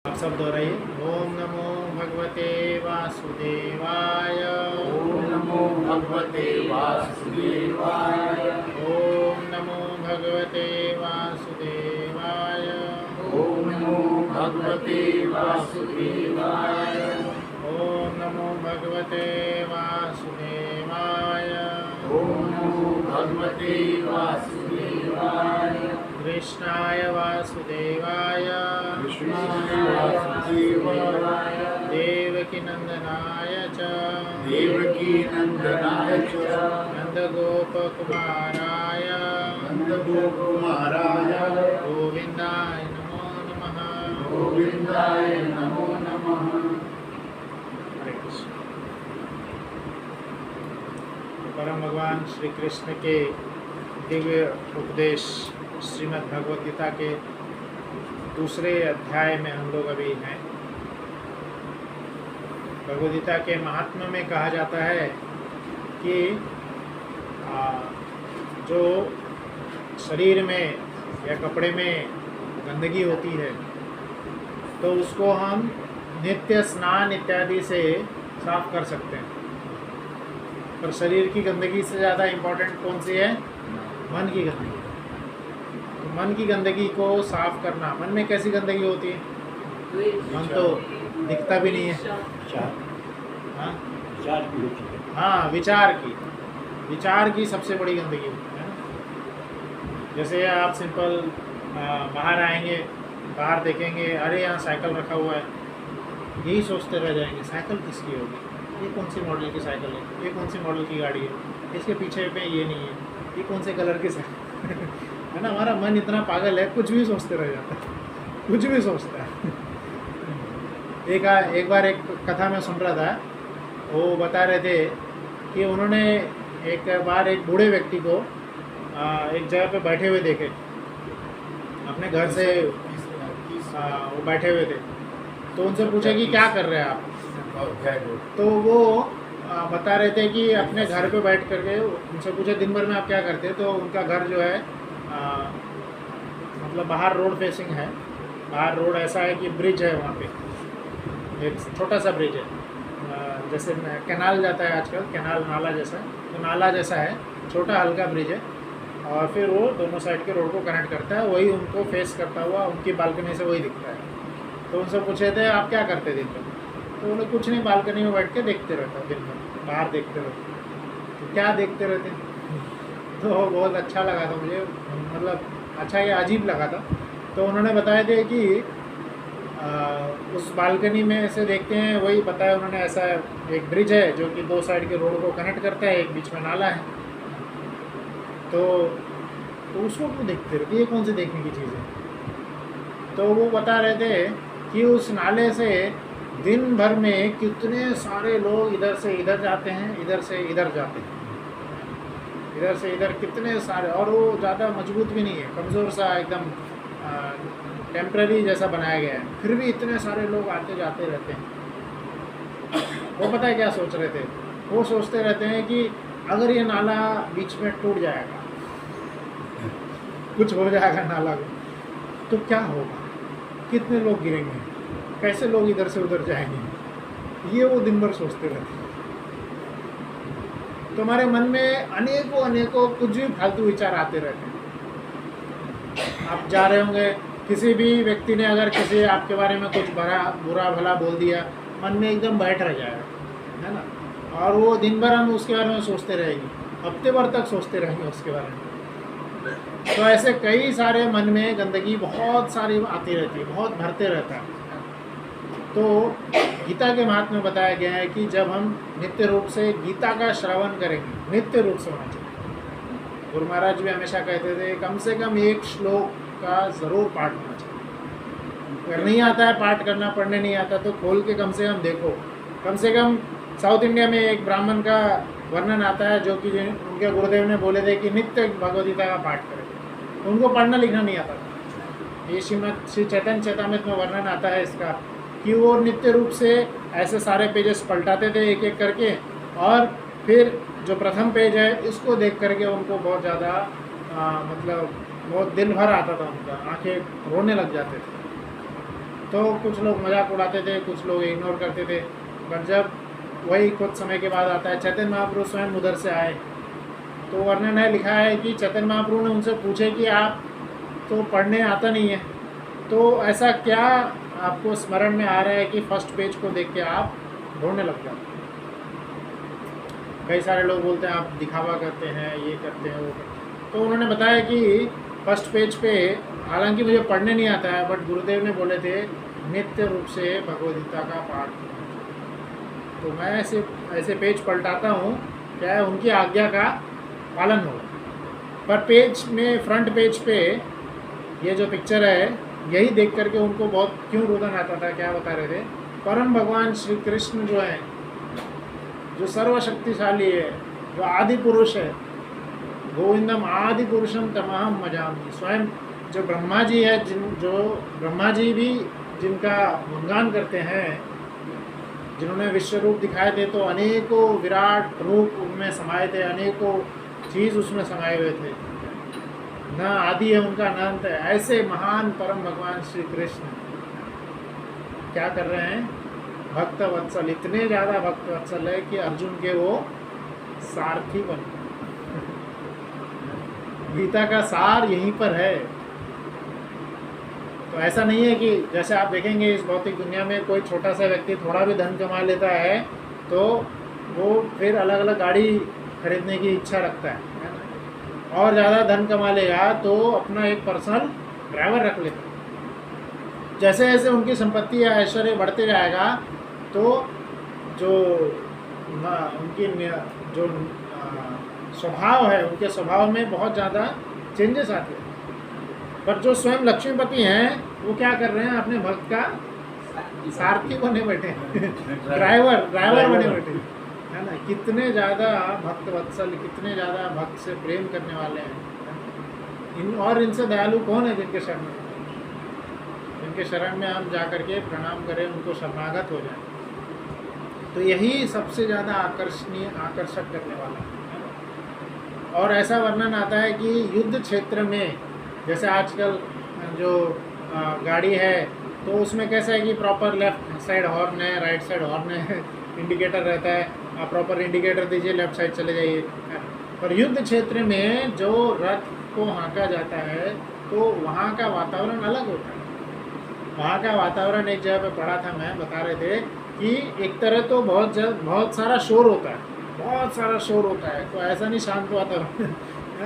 आप सब दोहराइए। ओम नमो भगवते वासुदेवाय। ओम नमो भगवते वासुदेवाय। ओम नमो भगवते वासुदेवाय। ओम नमो भगवते वासुदेवाय। ओम नमो भगवते वासुदेवाय। ओम नमो भगवते वासुदेवाय। कृष्णाय वासुदेवाय। कृष्णाय वासुदेवाय। देवकीनंदनाय च। देवकीनंदनाय च। नंदगोपकुमाराय। नंदगोपकुमाराय। गोविंदाय नमो नमः। गोविंदाय नमो नमः। हरे कृष्ण। परम भगवान श्री कृष्ण के दिव्य उपदेश श्रीमद् भगवद गीता के दूसरे अध्याय में हम लोग अभी हैं। भगवद गीता के महात्म्य में कहा जाता है कि जो शरीर में या कपड़े में गंदगी होती है तो उसको हम नित्य स्नान इत्यादि से साफ कर सकते हैं। पर शरीर की गंदगी से ज़्यादा इम्पोर्टेंट कौन सी है? मन की गंदगी। तो मन की गंदगी को साफ करना। मन में कैसी गंदगी होती है? मन तो दिखता भी नहीं है। हाँ, विचार की सबसे बड़ी गंदगी होती है ना। जैसे आप सिंपल बाहर आएंगे, बाहर देखेंगे, अरे यहाँ साइकिल रखा हुआ है, यही सोचते रह जाएंगे साइकिल किसकी होगी, ये कौन सी मॉडल की साइकिल है, ये कौन सी मॉडल की गाड़ी है, इसके पीछे पे ये नहीं है, ये कौन से कलर की साइकिल है ना। हमारा मन इतना पागल है, कुछ भी सोचते रह जाता है, कुछ भी सोचता है। एक बार एक कथा में सुन रहा था, वो बता रहे थे कि उन्होंने एक बार एक बूढ़े व्यक्ति को एक जगह पे बैठे हुए देखे, अपने घर से वो बैठे हुए थे। तो उनसे पूछा कि क्या कर रहे हैं आप? तो वो बता रहे थे कि अपने घर पे बैठ करके, उनसे पूछा दिन भर में आप क्या करते हैं? तो उनका घर जो है मतलब बाहर रोड फेसिंग है। बाहर रोड ऐसा है कि ब्रिज है, वहाँ पे एक छोटा सा ब्रिज है, जैसे कैनाल जाता है आजकल, कैनाल नाला जैसा, तो नाला जैसा है, छोटा हल्का ब्रिज है। और फिर वो दोनों साइड के रोड को कनेक्ट करता है, वही उनको फेस करता हुआ उनकी बालकनी से वही दिखता है। तो उनसे पूछे थे आप क्या करते दिन भर? तो उन्हें कुछ नहीं, बालकनी में बैठ के देखते रहता दिन भर, बाहर देखते रहते। तो क्या देखते रहते? तो बहुत अच्छा लगा था मुझे, मतलब अच्छा ये अजीब लगा था। तो उन्होंने बताया थे कि उस बालकनी में से देखते हैं, वही बताया उन्होंने, ऐसा एक ब्रिज है जो कि दो साइड के रोड को कनेक्ट करता है, एक बीच में नाला है। तो उसको क्यों देखते रहते, ये कौन सी देखने की चीज़ है? तो वो बता रहे थे कि उस नाले से दिन भर में कितने सारे लोग इधर से इधर जाते हैं, इधर से इधर जाते हैं, इधर से इधर कितने सारे, और वो ज़्यादा मजबूत भी नहीं है, कमज़ोर सा एकदम टेम्प्रेरी जैसा बनाया गया है, फिर भी इतने सारे लोग आते जाते रहते हैं। वो पता है क्या सोच रहे थे? वो सोचते रहते हैं कि अगर ये नाला बीच में टूट जाएगा, कुछ हो जाएगा नाला को, तो क्या होगा, कितने लोग गिरेंगे, कैसे लोग इधर से उधर जाएंगे, ये वो दिन भर सोचते रहते हैं। तो हमारे मन में अनेकों कुछ भी फालतू विचार आते रहते हैं। आप जा रहे होंगे, किसी भी व्यक्ति ने अगर किसी आपके बारे में कुछ बुरा भला बोल दिया, मन में एकदम बैठ रह जाएगा, है ना। और वो दिन भर हम उसके बारे में सोचते रहेंगे, हफ्ते भर तक सोचते रहेंगे उसके बारे में। तो ऐसे कई सारे मन में गंदगी बहुत सारी आती रहती है, बहुत भरते रहता है। तो गीता के महात्म्य में बताया गया है कि जब हम नित्य रूप से गीता का श्रवण करेंगे, नित्य रूप से होना चाहिए। गुरु महाराज भी हमेशा कहते थे कम से कम एक श्लोक का ज़रूर पाठ होना चाहिए। अगर नहीं आता है पाठ करना, पढ़ने नहीं आता, तो खोल के कम से कम देखो। कम से कम साउथ इंडिया में एक ब्राह्मण का वर्णन आता है जो कि उनके गुरुदेव ने बोले थे कि नित्य भगवद गीता का पाठ करें। उनको पढ़ना लिखना नहीं आता था। ये श्री चैतन्य चैतामृत में वर्णन आता है इसका, कि वो नित्य रूप से ऐसे सारे पेजेस पलटाते थे एक एक करके, और फिर जो प्रथम पेज है इसको देख करके उनको बहुत ज़्यादा मतलब बहुत दिल भर आता था, उनका आंखें रोने लग जाते थे। तो कुछ लोग मजाक उड़ाते थे, कुछ लोग इग्नोर करते थे। पर जब वही कुछ समय के बाद आता है, चैतन्य महाप्रभु स्वयं उधर से आए, तो वर्णन है, लिखा है कि चैतन्य महाप्रभु ने उनसे पूछे कि आप तो पढ़ने आता नहीं है, तो ऐसा क्या आपको स्मरण में आ रहा है कि फर्स्ट पेज को देख के आप ढूंढने लग जाते हैं। कई सारे लोग बोलते हैं आप दिखावा करते हैं, ये करते हैं, वो करते हैं। तो उन्होंने बताया कि फर्स्ट पेज पे हालांकि मुझे पढ़ने नहीं आता है, बट गुरुदेव ने बोले थे नित्य रूप से भगवद्गीता का पाठ, तो मैं ऐसे पेज पलटाता हूँ, क्या है उनकी आज्ञा का पालन हो। पर पेज में फ्रंट पेज पे ये जो पिक्चर है, यही देख करके उनको बहुत क्यों रुदन आता था, क्या बता रहे थे, परम भगवान श्री कृष्ण जो है, जो सर्वशक्तिशाली है, जो आदि पुरुष है, गोविंदम आदि पुरुषम तमहम मजामी, स्वयं जो ब्रह्मा जी है, जो ब्रह्मा जी भी जिनका गुणगान करते हैं, जिन्होंने विश्व रूप दिखाए थे, तो अनेकों विराट रूप उनमें समाये थे, अनेकों चीज़ उसमें समाये हुए थे, न आदि है उनका, न अंत है। ऐसे महान परम भगवान श्री कृष्ण क्या कर रहे हैं, भक्त वत्सल, इतने ज़्यादा भक्त वत्सल है कि अर्जुन के वो सारथी बन गए। गीता का सार यहीं पर है। तो ऐसा नहीं है कि जैसे आप देखेंगे इस भौतिक दुनिया में कोई छोटा सा व्यक्ति थोड़ा भी धन कमा लेता है तो वो फिर अलग अलग गाड़ी खरीदने की इच्छा रखता है ना, और ज़्यादा धन कमा लेगा तो अपना एक पर्सनल ड्राइवर रख लेता है। जैसे जैसे उनकी संपत्ति या ऐश्वर्य बढ़ते जाएगा तो जो उनकी जो स्वभाव है, उनके स्वभाव में बहुत ज़्यादा चेंजेस आते हैं। पर जो स्वयं लक्ष्मीपति हैं वो क्या कर रहे हैं, अपने भक्त का सारथी बने बैठे हैं, ड्राइवर बने बैठे हैं, है ना। कितने ज़्यादा भक्त वत्सल, कितने ज़्यादा भक्त से प्रेम करने वाले हैं। और इनसे दयालु कौन है जिनके शरण में, जिनके शरण में हम जा कर के प्रणाम करें, उनको शरणागत हो जाए। तो यही सबसे ज़्यादा आकर्षक करने वाला है। और ऐसा वर्णन आता है कि युद्ध क्षेत्र में, जैसे आजकल जो गाड़ी है तो उसमें कैसा है कि प्रॉपर लेफ्ट साइड हॉर्न है, राइट साइड हॉर्न है, इंडिकेटर रहता है, आप प्रॉपर इंडिकेटर दीजिए, लेफ्ट साइड चले जाइए। पर युद्ध क्षेत्र में जो रथ को हाँका जाता है तो वहाँ का वातावरण अलग होता है। वहाँ का वातावरण, एक जगह पे पढ़ा था मैं, बता रहे थे कि एक तरह तो बहुत सारा शोर होता है, बहुत सारा शोर होता है, तो ऐसा नहीं शांत वातावरण।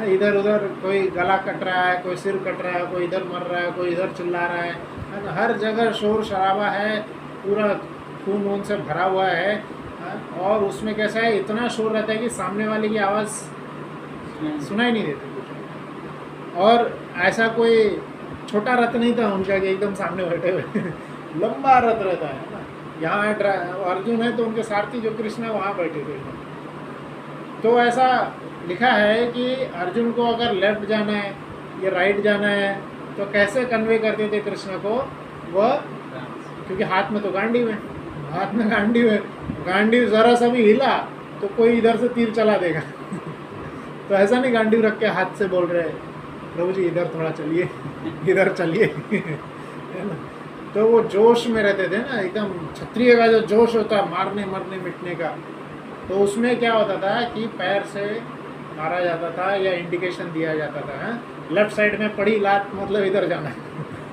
इधर उधर कोई गला कट रहा है, कोई सिर कट रहा है, कोई इधर मर रहा है, कोई इधर चिल्ला रहा है, हर जगह शोर शराबा है, पूरा खून वून से भरा हुआ है। और उसमें कैसा है, इतना शोर रहता है कि सामने वाले की आवाज़ सुनाई नहीं देती कुछ। और ऐसा कोई छोटा रथ नहीं था उनका कि एकदम सामने बैठे हुए लंबा रथ रहता है ना। यहाँ अर्जुन है तो उनके सारथी जो कृष्ण है वहाँ बैठे थे। तो ऐसा लिखा है कि अर्जुन को अगर लेफ्ट जाना है या राइट जाना है तो कैसे कन्वे करते थे कृष्ण को, वह क्योंकि हाथ में तो गांडीव है, हाथ में गांडीव है, गांडीव ज़रा सा भी हिला तो कोई इधर से तीर चला देगा। तो ऐसा नहीं गांडीव रख के हाथ से बोल रहे प्रभु जी इधर थोड़ा चलिए, इधर चलिए, है ना। तो वो जोश में रहते थे ना, एकदम क्षत्रिय का जो जोश होता है मारने मरने मिटने का, तो उसमें क्या होता था कि पैर से मारा जाता था या इंडिकेशन दिया जाता था। लेफ्ट साइड में पड़ी लात मतलब इधर जाना है,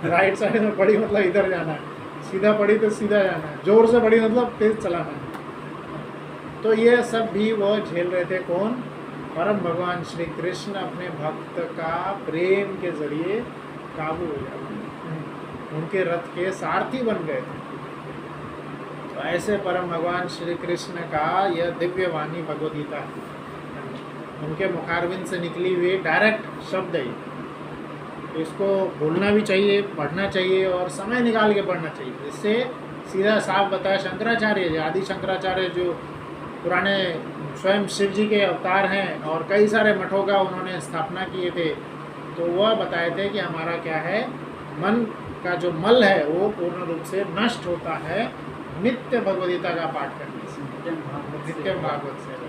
राइट साइड में पड़ी मतलब इधर जाना है, सीधा पड़ी तो सीधा जाना है, जोर से पड़ी मतलब तेज चलाना है। तो ये सब भी वो झेल रहे थे। कौन? परम भगवान श्री कृष्ण अपने भक्त का प्रेम के जरिए काबू हो जाते, उनके रथ के सारथी बन गए थे। तो ऐसे परम भगवान श्री कृष्ण का यह दिव्य वाणी भगवद गीता है, उनके मुखारविंद से निकली हुई डायरेक्ट शब्द है। इसको बोलना भी चाहिए, पढ़ना चाहिए और समय निकाल के पढ़ना चाहिए। इससे सीधा साफ बताया शंकराचार्य जी, आदि शंकराचार्य जो पुराने स्वयं शिव जी के अवतार हैं और कई सारे मठों का उन्होंने स्थापना किए थे, तो वह बताए थे कि हमारा क्या है, मन का जो मल है वो पूर्ण रूप से नष्ट होता है नित्य भगवद्गीता का पाठ करने से, नित्य भागवत से।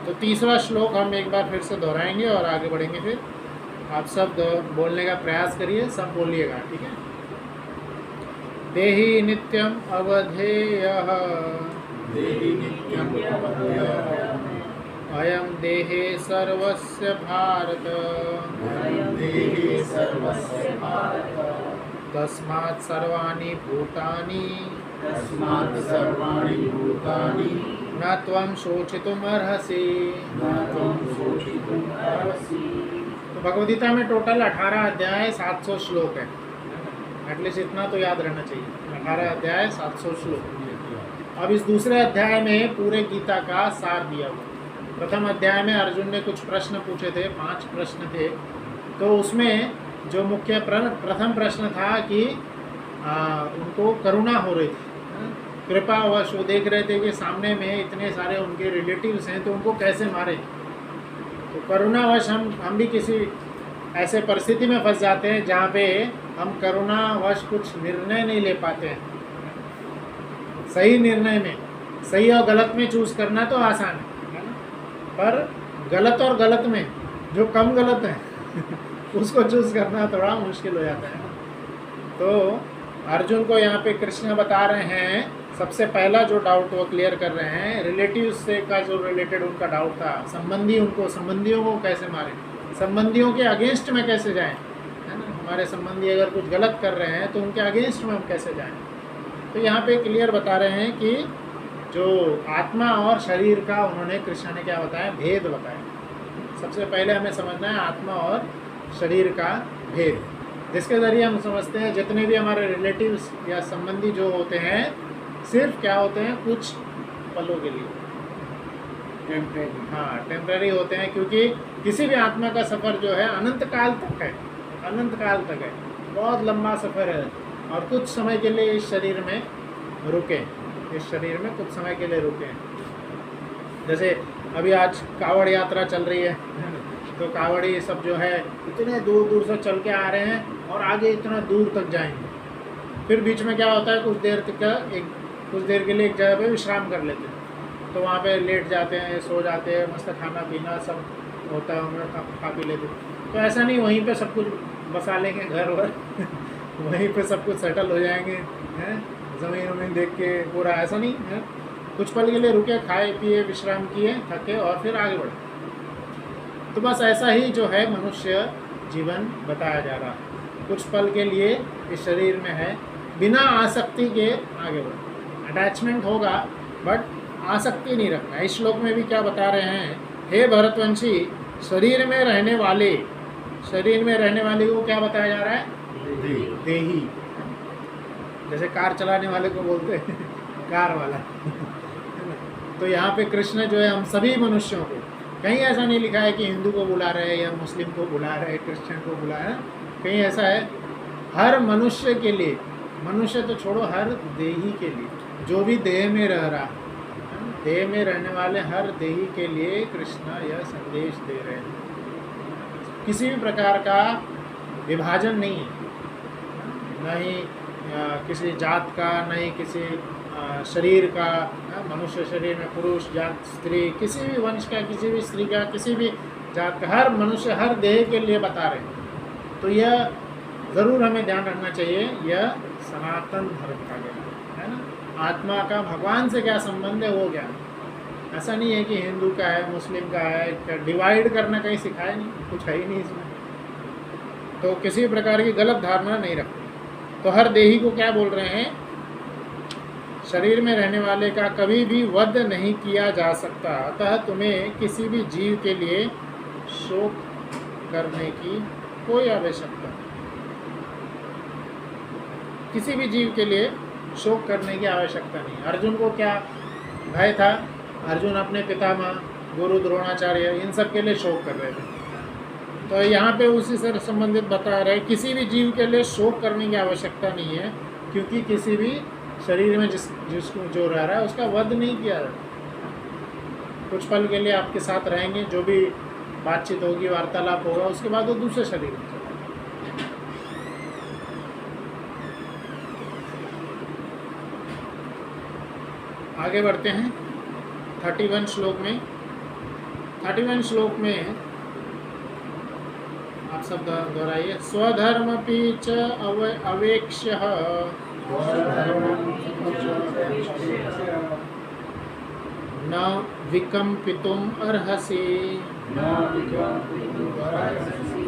तो तीसरा श्लोक हम एक बार फिर से दोहराएंगे और आगे बढ़ेंगे। फिर आप सब बोलने का प्रयास करिए, सब बोलिएगा, ठीक है। देहि नित्यम अवधेयः देहि नित्यम् अवधेयः अयं देहे सर्वस्य भारत अयं देहि सर्वस्य भारत तस्मात् सर्वाणि भूतानि तस्मात् सर्वाणि भूतानि न त्वं शोचितुमर्हसि। न त्वं शोचितुम् अर्हसि। तो भगवद्गीता में टोटल 18 अध्याय 700 श्लोक है। एटलीस्ट इतना तो याद रहना चाहिए, 18 अध्याय 700 श्लोक। अब इस दूसरे अध्याय में पूरे गीता का सार दिया हुआ। प्रथम अध्याय में अर्जुन ने कुछ प्रश्न पूछे थे, 5 प्रश्न थे। तो उसमें जो मुख्य प्रथम प्रश्न था कि उनको करुणा हो रही थी, कृपावश वो देख रहे थे कि सामने में इतने सारे उनके रिलेटिव्स हैं, तो उनको कैसे मारे। तो करुणावश हम भी किसी ऐसे परिस्थिति में फंस जाते हैं जहाँ पे हम करुणावश कुछ निर्णय नहीं ले पाते हैं। सही निर्णय में, सही और गलत में चूज़ करना तो आसान है ना, पर गलत और गलत में जो कम गलत है उसको चूज़ करना थोड़ा मुश्किल हो जाता है। तो अर्जुन को यहाँ पे कृष्ण बता रहे हैं, सबसे पहला जो डाउट वो क्लियर कर रहे हैं, रिलेटिव से का जो रिलेटेड उनका डाउट था, संबंधियों को कैसे मारें, संबंधियों के अगेंस्ट में कैसे जाएं, है ना। हमारे संबंधी अगर कुछ गलत कर रहे हैं तो उनके अगेंस्ट में हम कैसे जाएं। तो यहाँ पे क्लियर बता रहे हैं कि जो आत्मा और शरीर का उन्होंने कृष्ण ने क्या बताया, भेद बताया। सबसे पहले हमें समझना है आत्मा और शरीर का भेद, जिसके ज़रिए हम समझते हैं जितने भी हमारे रिलेटिव्स या संबंधी जो होते हैं सिर्फ क्या होते हैं, कुछ पलों के लिए, टेम्परेरी। हाँ, टेम्परेरी होते हैं, क्योंकि किसी भी आत्मा का सफ़र जो है अनंत काल तक है, अनंत काल तक है, बहुत लंबा सफ़र है। और कुछ समय के लिए इस शरीर में रुके, इस शरीर में कुछ समय के लिए रुके। जैसे अभी आज कावड़ यात्रा चल रही है, तो कावड़ी सब जो है इतने दूर दूर से चल के आ रहे हैं और आगे इतना दूर तक जाएंगे। फिर बीच में क्या होता है, कुछ देर के लिए एक जगह पे विश्राम कर लेते हैं। तो वहाँ पे लेट जाते हैं, सो जाते हैं, मस्त खाना पीना सब होता है, उन्हें खा पी लेते हैं। तो ऐसा नहीं वहीं पे सब कुछ बसा लेंगे घर वर वहीं पे सब कुछ सेटल हो जाएंगे, हैं, ज़मीन वमीन देख के पूरा, ऐसा नहीं है। कुछ पल के लिए रुके, खाए पिए, विश्राम किए, थके और फिर आगे बढ़े। तो बस ऐसा ही जो है मनुष्य जीवन बताया जा रहा है, कुछ पल के लिए इस शरीर में है, बिना आसक्ति के आगे बढ़े। अटैचमेंट होगा बट आसक्ति नहीं रखना। इस श्लोक में भी क्या बता रहे हैं, हे भरतवंशी, शरीर में रहने वाले को क्या बताया जा रहा है, देही। जैसे कार चलाने वाले को बोलते हैं कार वाला तो यहाँ पे कृष्ण जो है हम सभी मनुष्यों को, कहीं ऐसा नहीं लिखा है कि हिंदू को बुला रहे हैं या मुस्लिम को बुला रहे हैं, क्रिश्चियन को बुला रहे हैं, कहीं ऐसा है हर मनुष्य के लिए, मनुष्य तो छोड़ो, हर देही के लिए, जो भी देह में रह रहा है, देह में रहने वाले हर देही के लिए कृष्ण यह संदेश दे रहे हैं। किसी भी प्रकार का विभाजन नहीं है, न ही किसी जात का, न ही किसी शरीर का, मनुष्य शरीर में पुरुष जात, स्त्री, किसी भी वंश का, किसी भी स्त्री का, किसी भी जात का, हर मनुष्य हर देह के लिए बता रहे हैं। तो यह ज़रूर हमें ध्यान रखना चाहिए, यह सनातन धर्म का ज्ञान है ना। आत्मा का भगवान से क्या संबंध है वो ज्ञान, ऐसा नहीं है कि हिंदू का है, मुस्लिम का है, डिवाइड करना कहीं सिखाया नहीं, कुछ है ही नहीं इसमें। तो किसी प्रकार की गलत धारणा नहीं रखते। तो हर देही को क्या बोल रहे हैं, शरीर में रहने वाले का कभी भी वध नहीं किया जा सकता, अतः तुम्हें किसी भी जीव के लिए शोक करने की कोई आवश्यकता नहीं, किसी भी जीव के लिए शोक करने की आवश्यकता नहीं। अर्जुन को क्या भय था, अर्जुन अपने पितामह गुरु द्रोणाचार्य इन सब के लिए शोक कर रहे थे। तो यहाँ पे उसी से संबंधित बता रहे हैं, किसी भी जीव के लिए शोक करने की आवश्यकता नहीं है, क्योंकि किसी भी शरीर में जिसको जो रह रहा है उसका वध नहीं किया जाता। कुछ पल के लिए आपके साथ रहेंगे, जो भी बातचीत होगी, वार्तालाप होगा, उसके बाद वो दूसरे शरीर में चला जाएगा। आगे बढ़ते हैं 31 श्लोक में। 31 श्लोक में आप सब दोहराइए, स्वधर्मपि च अवेक्ष्य स्वधर्मं न विकम्पितुम् अर्हसि न विकम्पितुमर्हसि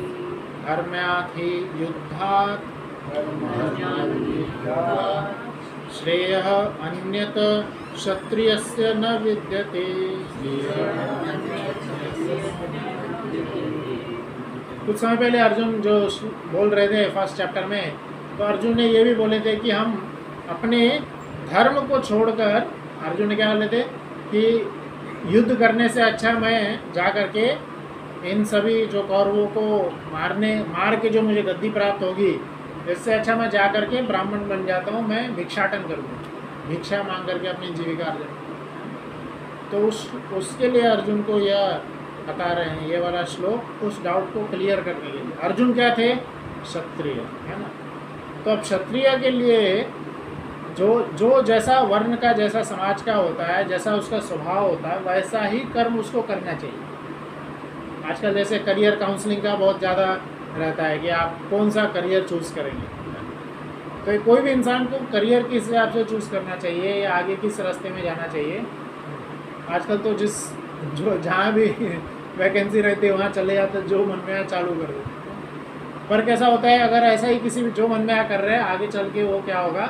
धर्म्यार्थि युद्धात् धर्मात् श्रेयः अन्यत् क्षत्रियस्य न विद्यते। कुछ समय पहले अर्जुन जो बोल रहे थे फर्स्ट चैप्टर में, तो अर्जुन ने ये भी बोले थे कि हम अपने धर्म को छोड़कर, अर्जुन ने क्या बोले थे कि युद्ध करने से अच्छा मैं जा करके इन सभी जो कौरवों को मार के जो मुझे गद्दी प्राप्त होगी, इससे अच्छा मैं जा करके ब्राह्मण बन जाता हूँ, मैं भिक्षाटन करूँगा, भिक्षा मांग करके अपनी जीविका अर्जन। तो उसके लिए अर्जुन को यह बता रहे हैं, ये वाला श्लोक उस डाउट को क्लियर करने के लिए। अर्जुन क्या थे? क्षत्रिय, है ना। तो अब क्षत्रिय के लिए जो जैसा वर्ण का, जैसा समाज का होता है, जैसा उसका स्वभाव होता है, वैसा ही कर्म उसको करना चाहिए। आजकल जैसे करियर काउंसलिंग का बहुत ज़्यादा रहता है कि आप कौन सा करियर चूज़ करेंगे, तो कोई भी इंसान को करियर किस हिसाब से चूज़ करना चाहिए या आगे किस रास्ते में जाना चाहिए। आजकल तो जो जहाँ भी वैकेंसी रहती है वहाँ चले जाते, जो मन में आया चालू कर देते। पर कैसा होता है, अगर ऐसा ही किसी जो मन में आया कर रहे हैं, आगे चल के वो क्या होगा,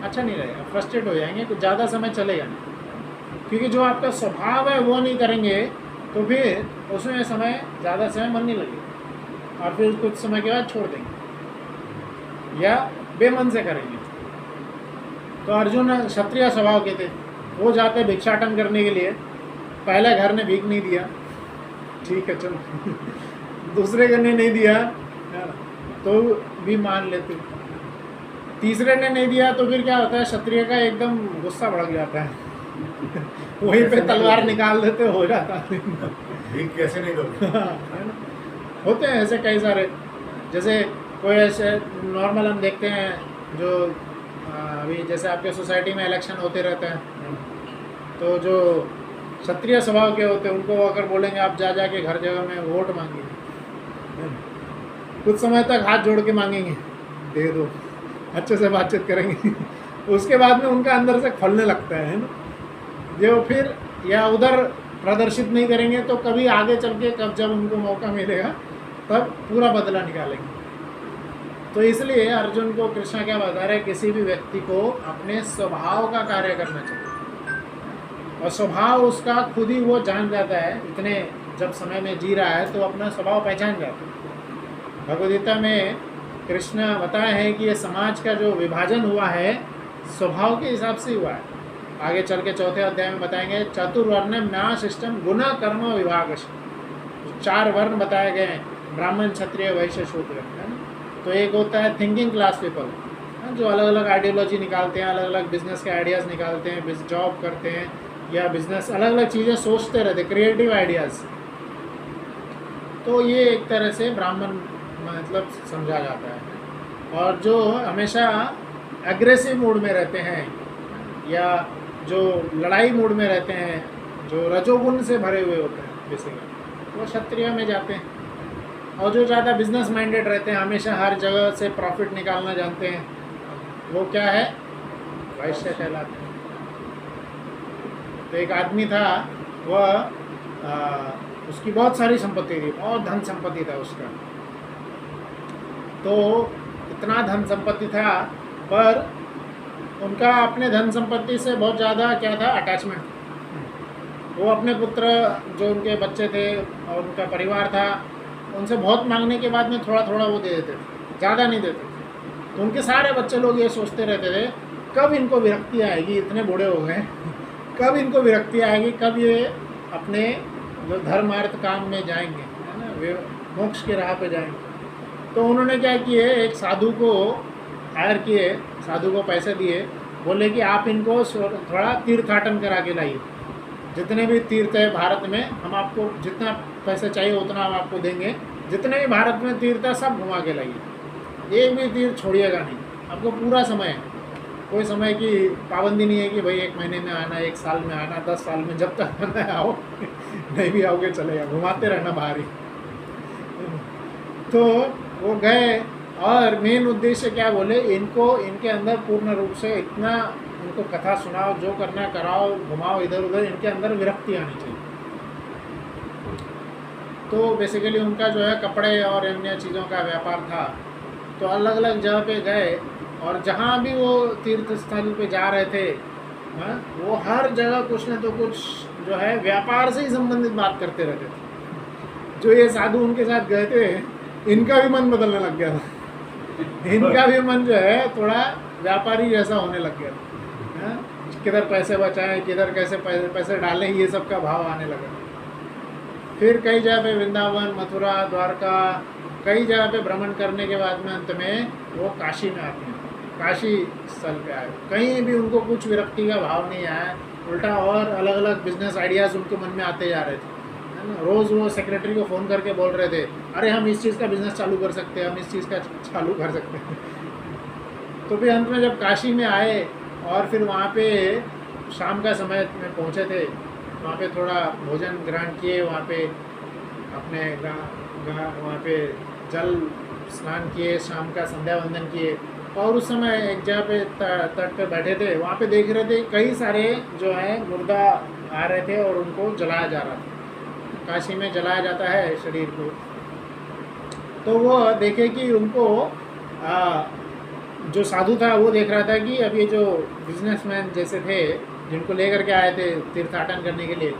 अच्छा नहीं रहेगा, फ्रस्ट्रेट हो जाएंगे, कुछ ज़्यादा समय चलेगा नहीं। क्योंकि जो आपका स्वभाव है वो नहीं करेंगे तो फिर उसमें ज़्यादा समय मन नहीं लगेगा और फिर कुछ समय के बाद छोड़ देंगे या बेमन से करेंगे। तो अर्जुन क्षत्रिय स्वभाव के थे, वो जाते भिक्षाटन करने के लिए। पहले घर ने भीख नहीं दिया, ठीक है चलो दूसरे घर ने नहीं दिया तो भी मान लेते, तीसरे ने नहीं दिया तो फिर क्या होता है, क्षत्रिय का एकदम गुस्सा भड़क जाता है वहीं पे तलवार निकाल देते, हो जाता है भीख कैसे नहीं दोगे। होते हैं ऐसे कई सारे। जैसे कोई ऐसे नॉर्मल हम देखते हैं जो अभी जैसे आपके सोसाइटी में इलेक्शन होते रहते हैं, तो जो क्षत्रिय स्वभाव के होते हैं उनको अगर बोलेंगे आप जा के घर जगह में वोट मांगिए, कुछ समय तक हाथ जोड़ के मांगेंगे, दे दो, अच्छे से बातचीत करेंगे उसके बाद में उनका अंदर से फलने लगता है ना, जो फिर या उधर प्रदर्शित नहीं करेंगे तो कभी आगे चल के जब उनको मौका मिलेगा तब पूरा बदला निकालेंगे। तो इसलिए अर्जुन को कृष्ण क्या बता रहे हैं, किसी भी व्यक्ति को अपने स्वभाव का कार्य करना चाहिए और स्वभाव उसका खुद ही वो जान जाता है। इतने जब समय में जी रहा है तो अपना स्वभाव पहचान जाता है। भगवद्गीता में कृष्ण बताए हैं कि ये समाज का जो विभाजन हुआ है स्वभाव के हिसाब से हुआ है। आगे चल के चौथे अध्याय में बताएंगे चतुर्वर्ण न्यायशिष्टम गुण कर्म विभाग, 4 वर्ण बताए गए हैं, ब्राह्मण क्षत्रिय वैश्य शूद्र, है ना। तो एक होता है थिंकिंग क्लास पीपल, जो अलग अलग आइडियोलॉजी निकालते हैं, अलग अलग बिजनेस के आइडियाज़ निकालते हैं, जॉब करते हैं या बिजनेस अलग अलग चीज़ें सोचते रहते, क्रिएटिव आइडियाज़। तो ये एक तरह से ब्राह्मण मतलब समझा जाता है। और जो हमेशा एग्रेसिव मूड में रहते हैं या जो लड़ाई मूड में रहते हैं, जो रजोगुण से भरे हुए होते हैं बेसिकली, वो क्षत्रिय में जाते हैं। और जो ज़्यादा बिजनेस माइंडेड रहते हैं, हमेशा हर जगह से प्रॉफिट निकालना जानते हैं, वो क्या है, वैश्य कहलाते हैं। तो एक आदमी था, वह उसकी बहुत सारी संपत्ति थी, बहुत धन संपत्ति था उसका। तो इतना धन संपत्ति था पर उनका अपने धन संपत्ति से बहुत ज़्यादा क्या था, अटैचमेंट। वो अपने पुत्र, जो उनके बच्चे थे और उनका परिवार था, उनसे बहुत मांगने के बाद में थोड़ा थोड़ा वो दे देते थे, ज़्यादा नहीं देते थे। तो उनके सारे बच्चे लोग ये सोचते रहते थे कब इनको विरक्ति आएगी, इतने बूढ़े हो गए कब इनको विरक्ति आएगी, कब ये अपने जो धर्मार्थ काम में जाएंगे, है ना, वे मोक्ष के राह पे जाएंगे। तो उन्होंने क्या किए, एक साधु को हायर किए, साधु को पैसे दिए, बोले कि आप इनको थोड़ा तीर्थाटन करा के लाइए, जितने भी तीर्थ है भारत में हम आपको जितना पैसे चाहिए उतना हम आपको देंगे, जितने भी भारत में तीर्थ है सब घुमा के लाइए, एक भी तीर्थ छोड़िएगा नहीं, आपको पूरा समय है, कोई समय की पाबंदी नहीं है कि भाई 1 महीने में आना, 1 साल में आना, 10 साल में, जब तक आना है आओ नहीं भी आओगे चलेगा, घुमाते रहना बाहर ही। तो वो गए और मेन उद्देश्य क्या बोले, इनको इनके अंदर पूर्ण रूप से इतना इनको कथा सुनाओ, जो करना कराओ, घुमाओ इधर उधर, इनके अंदर विरक्ति आनी चाहिए। तो बेसिकली उनका जो है कपड़े और अन्य चीज़ों का व्यापार था। तो अलग अलग जगह पे गए और जहाँ भी वो तीर्थ स्थल पे जा रहे थे, हाँ, वो हर जगह कुछ न तो कुछ जो है व्यापार से ही संबंधित बात करते रहते थे। जो ये साधु उनके साथ गए थे, इनका भी मन बदलने लग गया था। इनका भी मन जो है थोड़ा व्यापारी जैसा होने लग गया था। हाँ, किधर पैसे बचाएं, किधर कैसे पैसे डालें, ये सब का भाव आने लगा। फिर कई जगह पे वृंदावन, मथुरा, द्वारका, कई जगह पे भ्रमण करने के बाद में अंत में वो काशी में आते हैं। काशी स्थल पे आए, कहीं भी उनको कुछ विरक्ति का भाव नहीं आया, उल्टा और अलग अलग बिजनेस आइडियाज़ उनके मन में आते जा रहे थे, है ना। रोज़ वो सेक्रेटरी को फ़ोन करके बोल रहे थे, अरे हम इस चीज़ का बिज़नेस चालू कर सकते हैं, हम इस चीज़ का चालू कर सकते हैं। तो फिर अंत में जब काशी में आए और फिर वहाँ पे शाम का समय में पहुँचे थे, वहाँ पे थोड़ा भोजन ग्रहण किए, वहाँ पे अपने वहाँ पे जल स्नान किए, शाम का संध्या वंदन किए। और उस समय एक जगह पे तट पे बैठे थे, वहाँ पे देख रहे थे कई सारे जो है मुर्दा आ रहे थे और उनको जलाया जा रहा था। काशी में जलाया जाता है शरीर को। तो वो देखे कि उनको जो साधु था वो देख रहा था कि अब ये जो बिजनेसमैन जैसे थे, जिनको लेकर के आए थे तीर्थाटन करने के लिए,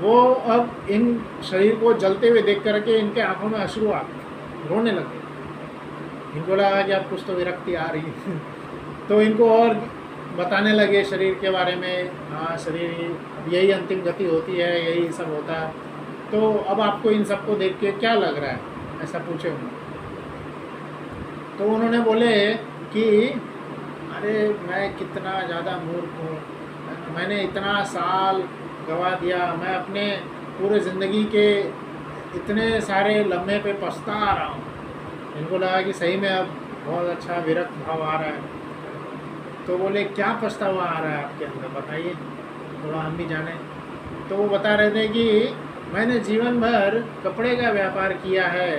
वो अब इन शरीर को जलते हुए देख करके इनके आंखों में अश्रु आ गए, रोने लगे। इनको लगा कि अब कुछ तो विरक्ति आ रही है। तो इनको और बताने लगे शरीर के बारे में, हाँ शरीर यही अंतिम गति होती है, यही सब होता है। तो अब आपको इन सबको देख के क्या लग रहा है, ऐसा पूछे उन्होंने। तो उन्होंने बोले कि अरे मैं कितना ज़्यादा मूर्ख हूँ, मैंने इतना साल गवा दिया, मैं अपने पूरे ज़िंदगी के इतने सारे लम्हे पे पछता आ रहा हूँ। इनको लगा कि सही में अब बहुत अच्छा विरक्त भाव आ रहा है। तो बोले क्या पछतावा आ रहा है आपके अंदर, बताइए थोड़ा हम भी जाने। तो वो बता रहे थे कि मैंने जीवन भर कपड़े का व्यापार किया है,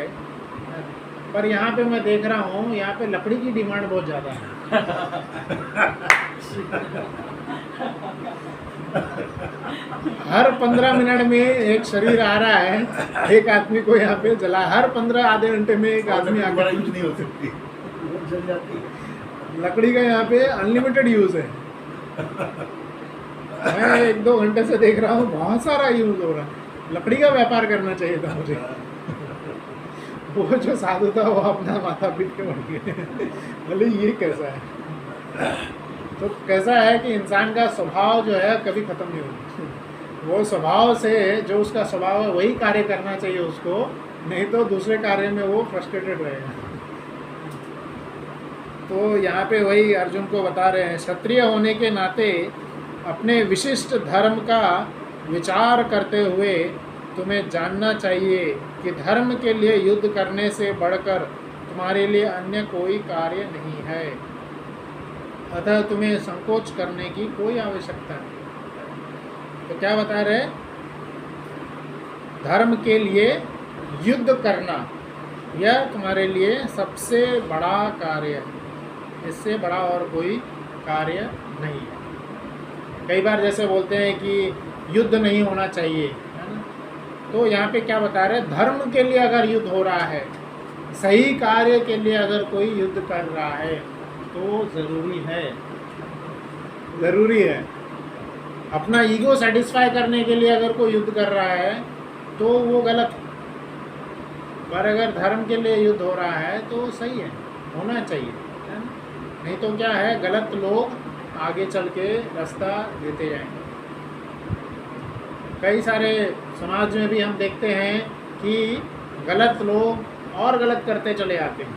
पर यहाँ पे मैं देख रहा हूँ यहाँ पे लकड़ी की डिमांड बहुत ज़्यादा है। हर 15 मिनट में एक शरीर आ रहा है, एक आदमी को यहाँ पे जला, हर 15 आधे घंटे में एक आदमी आके यूज नहीं हो सकती, वो जल जाती है। लकड़ी का यहाँ पे अनलिमिटेड यूज़ है। मैं 1-2 घंटे से देख रहा हूँ बहुत सारा यूज़ हो रहा है। लकड़ी का व्यापार करना चाहिए था मुझे। वो जो साधु था वो अपना माथा पीट के बढ़ गए। बोले ये कैसा है। तो कैसा है कि इंसान का स्वभाव जो है कभी ख़त्म नहीं होता। वो स्वभाव से जो उसका स्वभाव है वही कार्य करना चाहिए उसको, नहीं तो दूसरे कार्य में वो फ्रस्ट्रेटेड रहेगा। तो यहाँ पे वही अर्जुन को बता रहे हैं, क्षत्रिय होने के नाते अपने विशिष्ट धर्म का विचार करते हुए तुम्हें जानना चाहिए कि धर्म के लिए युद्ध करने से बढ़कर तुम्हारे लिए अन्य कोई कार्य नहीं है, अतः तुम्हें संकोच करने की कोई आवश्यकता नहीं। तो क्या बता रहे, धर्म के लिए युद्ध करना यह तुम्हारे लिए सबसे बड़ा कार्य है, इससे बड़ा और कोई कार्य नहीं है। कई बार जैसे बोलते हैं कि युद्ध नहीं होना चाहिए, है ना। तो यहाँ पे क्या बता रहे, धर्म के लिए अगर युद्ध हो रहा है, सही कार्य के लिए अगर कोई युद्ध कर रहा है तो ज़रूरी है। अपना ईगो सेटिस्फाई करने के लिए अगर कोई युद्ध कर रहा है तो वो गलत है, पर अगर धर्म के लिए युद्ध हो रहा है तो सही है, होना चाहिए, है ना। नहीं तो क्या है, गलत लोग आगे चल के रास्ता देते जाएंगे। कई सारे समाज में भी हम देखते हैं कि गलत लोग और गलत करते चले आते हैं,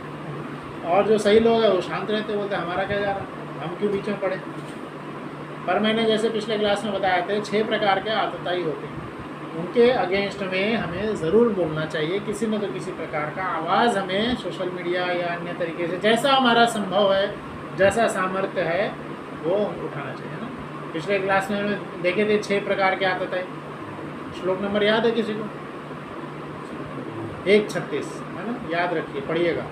और जो सही लोग हैं वो शांत रहते, बोलते हमारा क्या जा रहा, हम क्यों बीच में पड़े। पर मैंने जैसे पिछले क्लास में बताया थे 6 प्रकार के आतताई होते हैं, उनके अगेंस्ट में हमें ज़रूर बोलना चाहिए, किसी न तो किसी प्रकार का आवाज़ हमें सोशल मीडिया या अन्य तरीके से जैसा हमारा संभव है, जैसा सामर्थ्य है वो उठाना चाहिए ना। पिछले क्लास में हमने देखे थे 6 प्रकार के आतताई। श्लोक नंबर याद है किसी को? 1:36 है ना, याद रखिए, पढ़िएगा।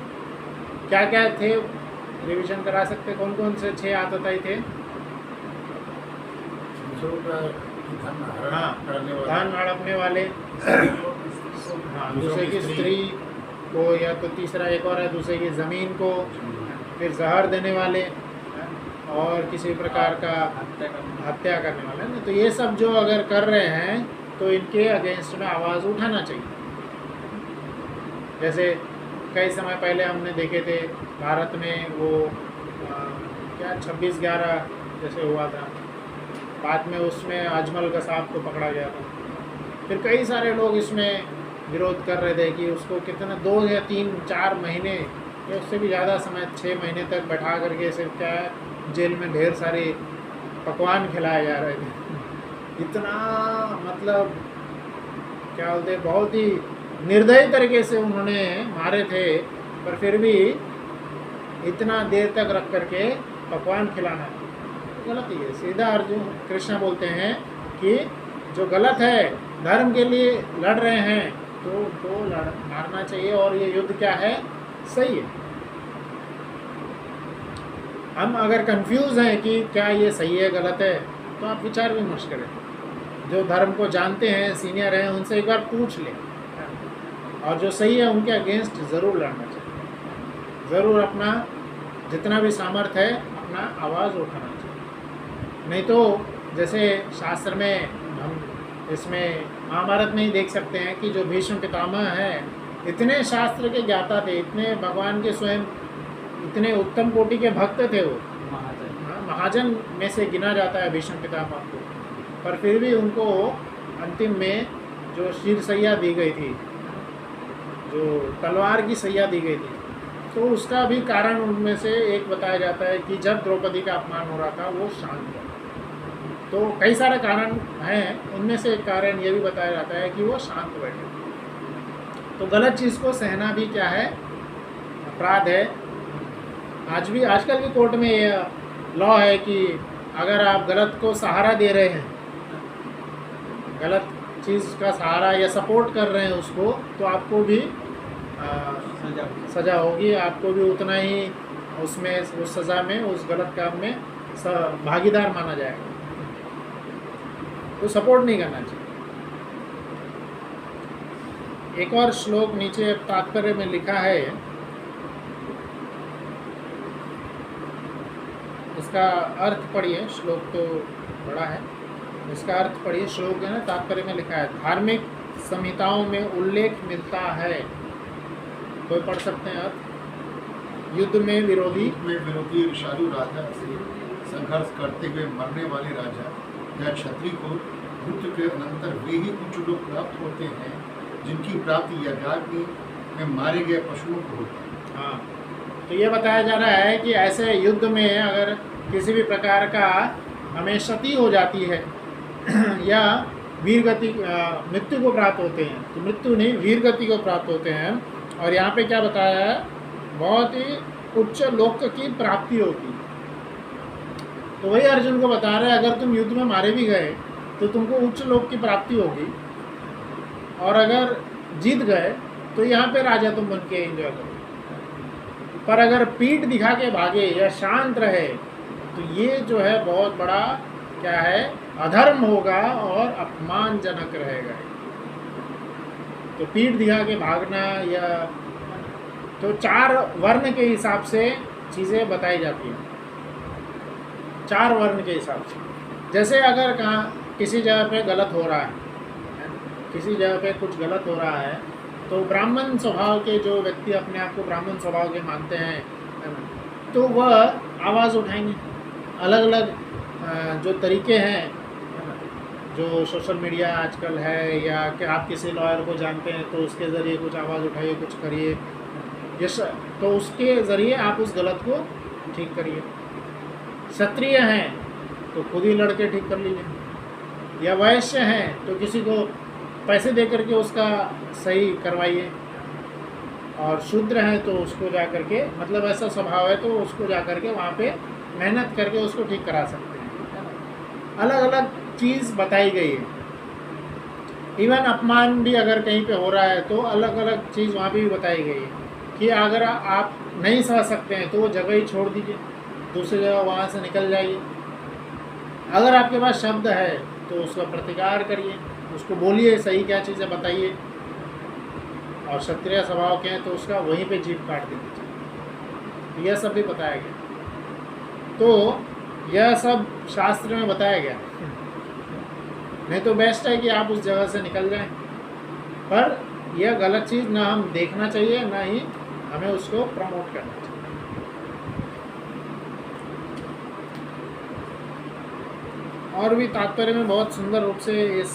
क्या क्या थे, रिवीजन करा सकते, कौन कौन से 6 आतताई थे? दूसरों का धन हरण हाँ, करने वाले, धन हड़पने वाले, हाँ, दूसरे की स्त्री को, या तो तीसरा एक और है, दूसरे की ज़मीन को, फिर जहर देने वाले, और किसी प्रकार का हत्या करने वाले ना। तो ये सब जो अगर कर रहे हैं तो इनके अगेंस्ट में आवाज़ उठाना चाहिए। जैसे कई समय पहले हमने देखे थे भारत में वो क्या 26/11 जैसे हुआ था, बाद में उसमें अजमल कसाब को पकड़ा गया था। फिर कई सारे लोग इसमें विरोध कर रहे थे कि उसको कितना 2 या 3-4 महीने या उससे भी ज़्यादा समय 6 महीने तक बैठा करके सिर्फ क्या है, जेल में ढेर सारे पकवान खिलाए जा रहे थे। इतना मतलब क्या बोलते, बहुत ही निर्दयी तरीके से उन्होंने मारे थे, पर फिर भी इतना देर तक रख करके पकवान खिलाना गलत ही है। सीधा अर्जुन कृष्ण बोलते हैं कि जो गलत है, धर्म के लिए लड़ रहे हैं तो उनको मारना चाहिए, और ये युद्ध क्या है, सही है। हम अगर कंफ्यूज हैं कि क्या ये सही है गलत है, तो आप विचार विमर्श करें, जो धर्म को जानते हैं, सीनियर हैं, उनसे एक बार पूछ लें, और जो सही है उनके अगेंस्ट ज़रूर लड़ना चाहिए। ज़रूर अपना जितना भी सामर्थ्य है अपना आवाज़ उठाना चाहिए। नहीं तो जैसे शास्त्र में हम इसमें महाभारत में ही देख सकते हैं कि जो भीष्म पितामह हैं, इतने शास्त्र के ज्ञाता थे, इतने भगवान के स्वयं इतने उत्तम कोटि के भक्त थे, वो महाजन में से गिना जाता है भीष्म पितामह को, पर फिर भी उनको अंतिम में जो शीर सैया दी गई थी, जो तलवार की सैया दी गई थी, तो उसका भी कारण उनमें से एक बताया जाता है कि जब द्रौपदी का अपमान हो रहा था वो शांत हुआ। तो कई सारे कारण हैं, उनमें से एक कारण ये भी बताया जाता है कि वो शांत बैठे। तो गलत चीज़ को सहना भी क्या है, अपराध है। आजकल भी कोर्ट में ये लॉ है कि अगर आप गलत को सहारा दे रहे हैं, गलत चीज़ का सहारा या सपोर्ट कर रहे हैं उसको, तो आपको भी सज़ा होगी, आपको भी उतना ही उसमें उस सज़ा में, उस गलत काम में भागीदार माना जाएगा। तो सपोर्ट नहीं करना चाहिए। एक और श्लोक नीचे तात्पर्य में लिखा है, इसका अर्थ पढ़िए, श्लोक तो बड़ा है, इसका अर्थ पढ़िए। श्लोक है ना, तात्पर्य में लिखा है, धार्मिक संहिताओं में उल्लेख मिलता है, कोई पढ़ सकते हैं अर्थ। युद्ध में विरोधी ईर्ष्यालु राजा से संघर्ष करते हुए मरने वाले राजा या क्षत्रिय को युद्ध के अनंतर वे ही कुछ लोग प्राप्त होते हैं जिनकी प्राप्ति यज्ञ में मारे गए पशुओं को होती है। हाँ, तो ये बताया जा रहा है कि ऐसे युद्ध में अगर किसी भी प्रकार का हमें क्षति हो जाती है या वीर गति मृत्यु को प्राप्त होते हैं, तो मृत्यु नहीं वीर गति को प्राप्त होते हैं। और यहाँ पे क्या बताया है, बहुत ही उच्च लोक की प्राप्ति होती है। तो वही अर्जुन को बता रहे हैं, अगर तुम युद्ध में मारे भी गए तो तुमको उच्च लोक की प्राप्ति होगी, और अगर जीत गए तो यहाँ पे राजा तुम बन के एंजॉय करो। पर अगर पीठ दिखा के भागे या शांत रहे तो ये जो है बहुत बड़ा क्या है, अधर्म होगा और अपमानजनक रहेगा। तो पीठ दिखा के भागना, या तो 4 वर्ण के हिसाब से चीज़ें बताई जाती हैं, 4 वर्ण के हिसाब से। जैसे अगर कहाँ किसी जगह पे गलत हो रहा है, किसी जगह पे कुछ गलत हो रहा है, तो ब्राह्मण स्वभाव के जो व्यक्ति अपने आप को ब्राह्मण स्वभाव के मानते हैं, तो वह आवाज़ उठाएंगे। अलग अलग जो तरीके हैं, जो सोशल मीडिया आजकल है, या कि आप किसी लॉयर को जानते हैं तो उसके ज़रिए कुछ आवाज़ उठाइए, कुछ करिए, तो उसके ज़रिए आप उस गलत को ठीक करिए। क्षत्रिय हैं तो खुद ही लड़के ठीक कर लीजिए, या वैश्य हैं तो किसी को पैसे दे करके उसका सही करवाइए, और शूद्र हैं तो उसको जा करके, मतलब ऐसा स्वभाव है तो उसको जा करके वहाँ पे मेहनत करके उसको ठीक करा सकते हैं। अलग अलग चीज़ बताई गई है। इवन अपमान भी अगर कहीं पे हो रहा है तो अलग अलग चीज़ वहाँ पे भी बताई गई है। कि अगर आप नहीं समझ सकते हैं तो वो जगह ही छोड़ दीजिए, दूसरी जगह वहाँ से निकल जाइए। अगर आपके पास शब्द है तो उसका प्रतिकार करिए, उसको बोलिए, सही क्या चीज़ है बताइए, और क्षत्रिय स्वभाव के हैं तो उसका वहीं पे जीभ काट दीजिए। यह सब भी बताया गया, तो यह सब शास्त्र में बताया गया। नहीं तो बेस्ट है कि आप उस जगह से निकल जाएं, पर यह गलत चीज़ ना हम देखना चाहिए, ना ही हमें उसको प्रमोट करना चाहिए। और भी तात्पर्य में बहुत सुंदर रूप से इस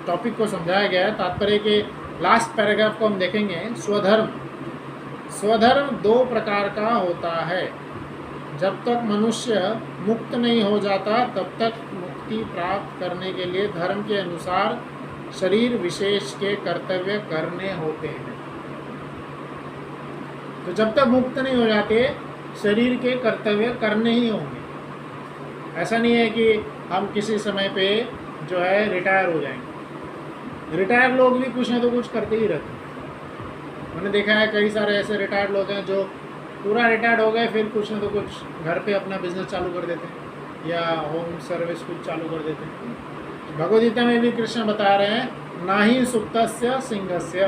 टॉपिक को समझाया गया है। तात्पर्य के लास्ट पैराग्राफ को हम देखेंगे। स्वधर्म दो प्रकार का होता है। जब तक मनुष्य मुक्त नहीं हो जाता तब तक मुक्ति प्राप्त करने के लिए धर्म के अनुसार शरीर विशेष के कर्तव्य करने होते हैं। तो जब तक मुक्त नहीं हो जाते शरीर के कर्तव्य करने ही होंगे। ऐसा नहीं है कि हम किसी समय पे जो है रिटायर हो जाएंगे। रिटायर लोग भी कुछ ना तो कुछ करते ही रहते हैं। मैंने देखा है कई सारे ऐसे रिटायर्ड लोग हैं जो पूरा रिटायर्ड हो गए, फिर कुछ ना तो कुछ घर पे अपना बिजनेस चालू कर देते हैं या होम सर्विस कुछ चालू कर देते हैं। भगवद गीता में भी कृष्ण बता रहे हैं, ना ही सुप्तस्य सिंहस्य,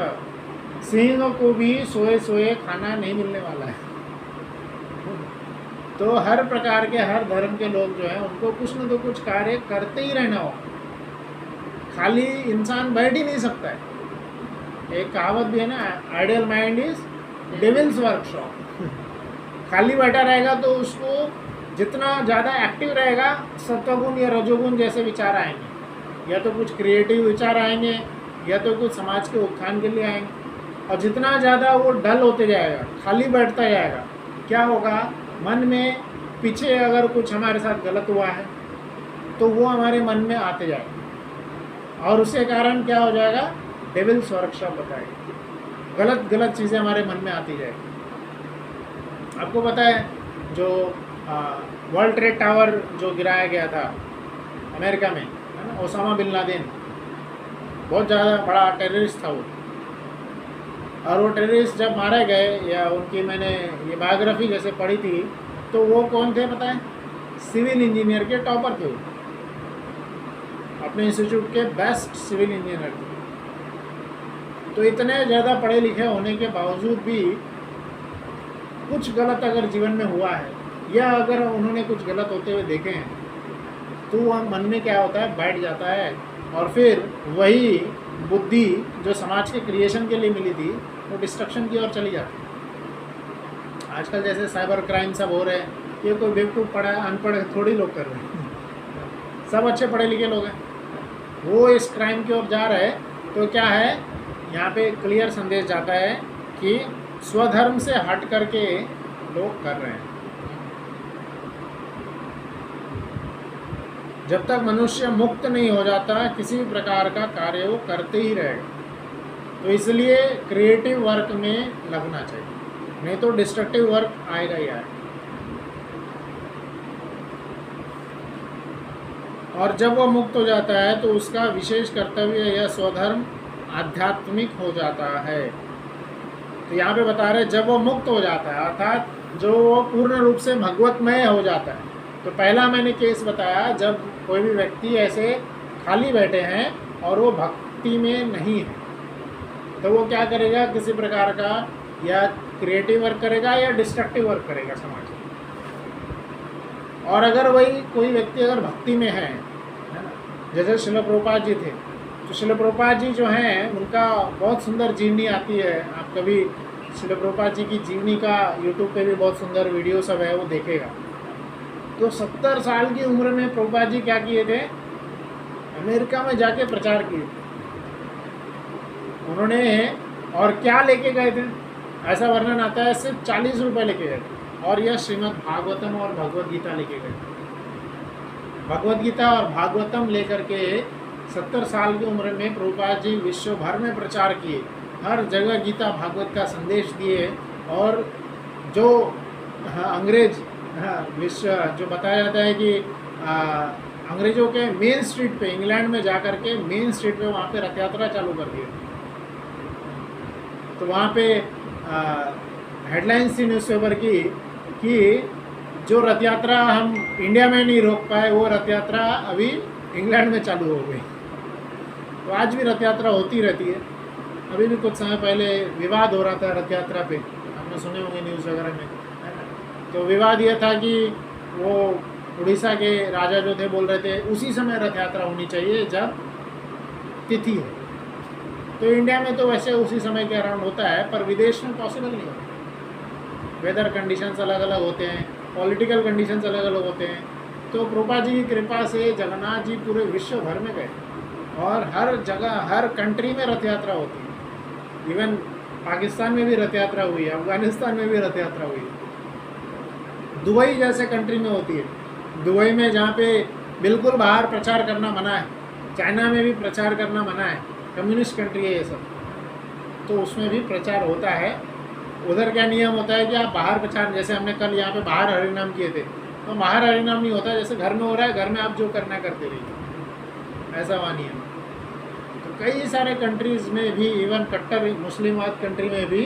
सिंह को भी सोए सोए खाना नहीं मिलने वाला है। तो हर प्रकार के, हर धर्म के लोग जो हैं उनको कुछ न तो कुछ कार्य करते ही रहना हो। खाली इंसान बैठ ही नहीं सकता है। एक कहावत भी है ना, ideal mind is devils workshop. खाली बैठा रहेगा तो उसको जितना ज़्यादा एक्टिव रहेगा सत्वगुण या रजोगुण जैसे विचार आएंगे, या तो कुछ क्रिएटिव विचार आएंगे या तो कुछ समाज के उत्थान के लिए आएंगे। और जितना ज़्यादा वो डल होते जाएगा, खाली बैठता जाएगा, क्या होगा, मन में पीछे अगर कुछ हमारे साथ गलत हुआ है तो वो हमारे मन में आते जाएगा और उसके कारण क्या हो जाएगा, डेविल्स वर्कशॉप बताएगी। गलत चीज़ें हमारे मन में आती जाएगी। आपको पता है जो वर्ल्ड ट्रेड टावर जो गिराया गया था अमेरिका में, है ना, ओसामा बिन लादेन बहुत ज़्यादा बड़ा टेररिस्ट था वो। और वो टेररिस्ट जब मारे गए, या उनकी मैंने ये बायोग्राफी जैसे पढ़ी थी, तो वो कौन थे पता है, सिविल इंजीनियर के टॉपर थे। अपने इंस्टीट्यूट के बेस्ट सिविल इंजीनियर थे। तो इतने ज़्यादा पढ़े लिखे होने के बावजूद भी कुछ गलत अगर जीवन में हुआ है, या अगर उन्होंने कुछ गलत होते हुए देखे हैं, तो वह मन में क्या होता है, बैठ जाता है। और फिर वही बुद्धि जो समाज के क्रिएशन के लिए मिली थी वो डिस्ट्रक्शन की ओर चली जाती है। आजकल जैसे साइबर क्राइम सब हो रहे हैं, ये कोई बेवकूफ़ पढ़ा अनपढ़ थोड़ी लोग कर रहे हैं, सब अच्छे पढ़े लिखे लोग हैं। वो इस क्राइम की ओर जा रहे हैं। तो क्या है, यहाँ पे क्लियर संदेश जाता है कि स्वधर्म से हट करके लोग कर रहे हैं। जब तक मनुष्य मुक्त नहीं हो जाता किसी भी प्रकार का कार्य वो करते ही रहेगा। तो इसलिए क्रिएटिव वर्क में लगना चाहिए, नहीं तो डिस्ट्रक्टिव वर्क आएगा ही आएगा। और जब वह मुक्त हो जाता है तो उसका विशेष कर्तव्य या स्वधर्म आध्यात्मिक हो जाता है। तो यहाँ पे बता रहे जब वो मुक्त हो जाता है, अर्थात जो वो पूर्ण रूप से भगवतमय हो जाता है। तो पहला मैंने केस बताया, जब कोई भी व्यक्ति ऐसे खाली बैठे हैं और वो भक्ति में नहीं है, तो वो क्या करेगा, किसी प्रकार का या क्रिएटिव वर्क करेगा या डिस्ट्रक्टिव वर्क करेगा समाज में। और अगर वही कोई व्यक्ति अगर भक्ति में है ना, जैसे शिल प्रभुपाद जी थे, तो शिल प्रभुपाद जी जो हैं उनका बहुत सुंदर जीवनी आती है। आप कभी शिल प्रभुपाद जी की जीवनी का यूट्यूब पे भी बहुत सुंदर वीडियो सब है, वो देखेगा। तो 70 साल की उम्र में प्रभुपाद जी क्या किए थे, अमेरिका में जाके प्रचार किए थे उन्होंने। और क्या लेके गए थे, ऐसा वर्णन आता है सिर्फ 40 रुपये लेके गए थे, और यह श्रीमद् भागवतम और भगवद गीता लेके गए थे। भगवद गीता और भागवतम लेकर के 70 साल की उम्र में प्रभुपाद जी विश्व भर में प्रचार किए, हर जगह गीता भागवत का संदेश दिए। और जो अंग्रेज विश्व जो बताया जाता है कि अंग्रेजों के मेन स्ट्रीट पे, इंग्लैंड में जा कर के मेन स्ट्रीट पे वहाँ पे रथ यात्रा चालू कर दी। तो वहाँ पे हेडलाइंस थी न्यूज़पेपर की कि जो रथ यात्रा हम इंडिया में नहीं रोक पाए, वो रथ यात्रा अभी इंग्लैंड में चालू हो गई। तो आज भी रथ यात्रा होती रहती है। अभी भी कुछ समय पहले विवाद हो रहा था रथ यात्रा पे, आपने सुने होंगे न्यूज़ वगैरह में, है ना। तो विवाद ये था कि वो उड़ीसा के राजा जो थे बोल रहे थे उसी समय रथ यात्रा होनी चाहिए जब तिथि है। तो इंडिया में तो वैसे उसी समय के अराउंड होता है, पर विदेश में पॉसिबल नहीं होता। वेदर कंडीशंस अलग अलग होते हैं, पॉलिटिकल कंडीशंस अलग अलग होते हैं। तो प्रभुपाद जी की कृपा से जगन्नाथ जी पूरे विश्व भर में गए और हर जगह, हर कंट्री में रथ यात्रा होती है। इवन पाकिस्तान में भी रथ यात्रा हुई है, अफगानिस्तान में भी रथ यात्रा हुई है, दुबई जैसे कंट्री में होती है। दुबई में जहाँ पे बिल्कुल बाहर प्रचार करना मना है, चाइना में भी प्रचार करना मना है, कम्युनिस्ट कंट्री है ये सब, तो उसमें भी प्रचार होता है। उधर क्या नियम होता है कि आप बाहर प्रचार, जैसे हमने कल यहाँ पे बाहर हरिनाम किए थे, तो बाहर हरिनाम नहीं होता, जैसे घर में हो रहा है, घर में आप जो करना करते रहिए, ऐसा वहाँ नियम। तो कई सारे कंट्रीज़ में भी, इवन कट्टर मुस्लिमवाद कंट्री में भी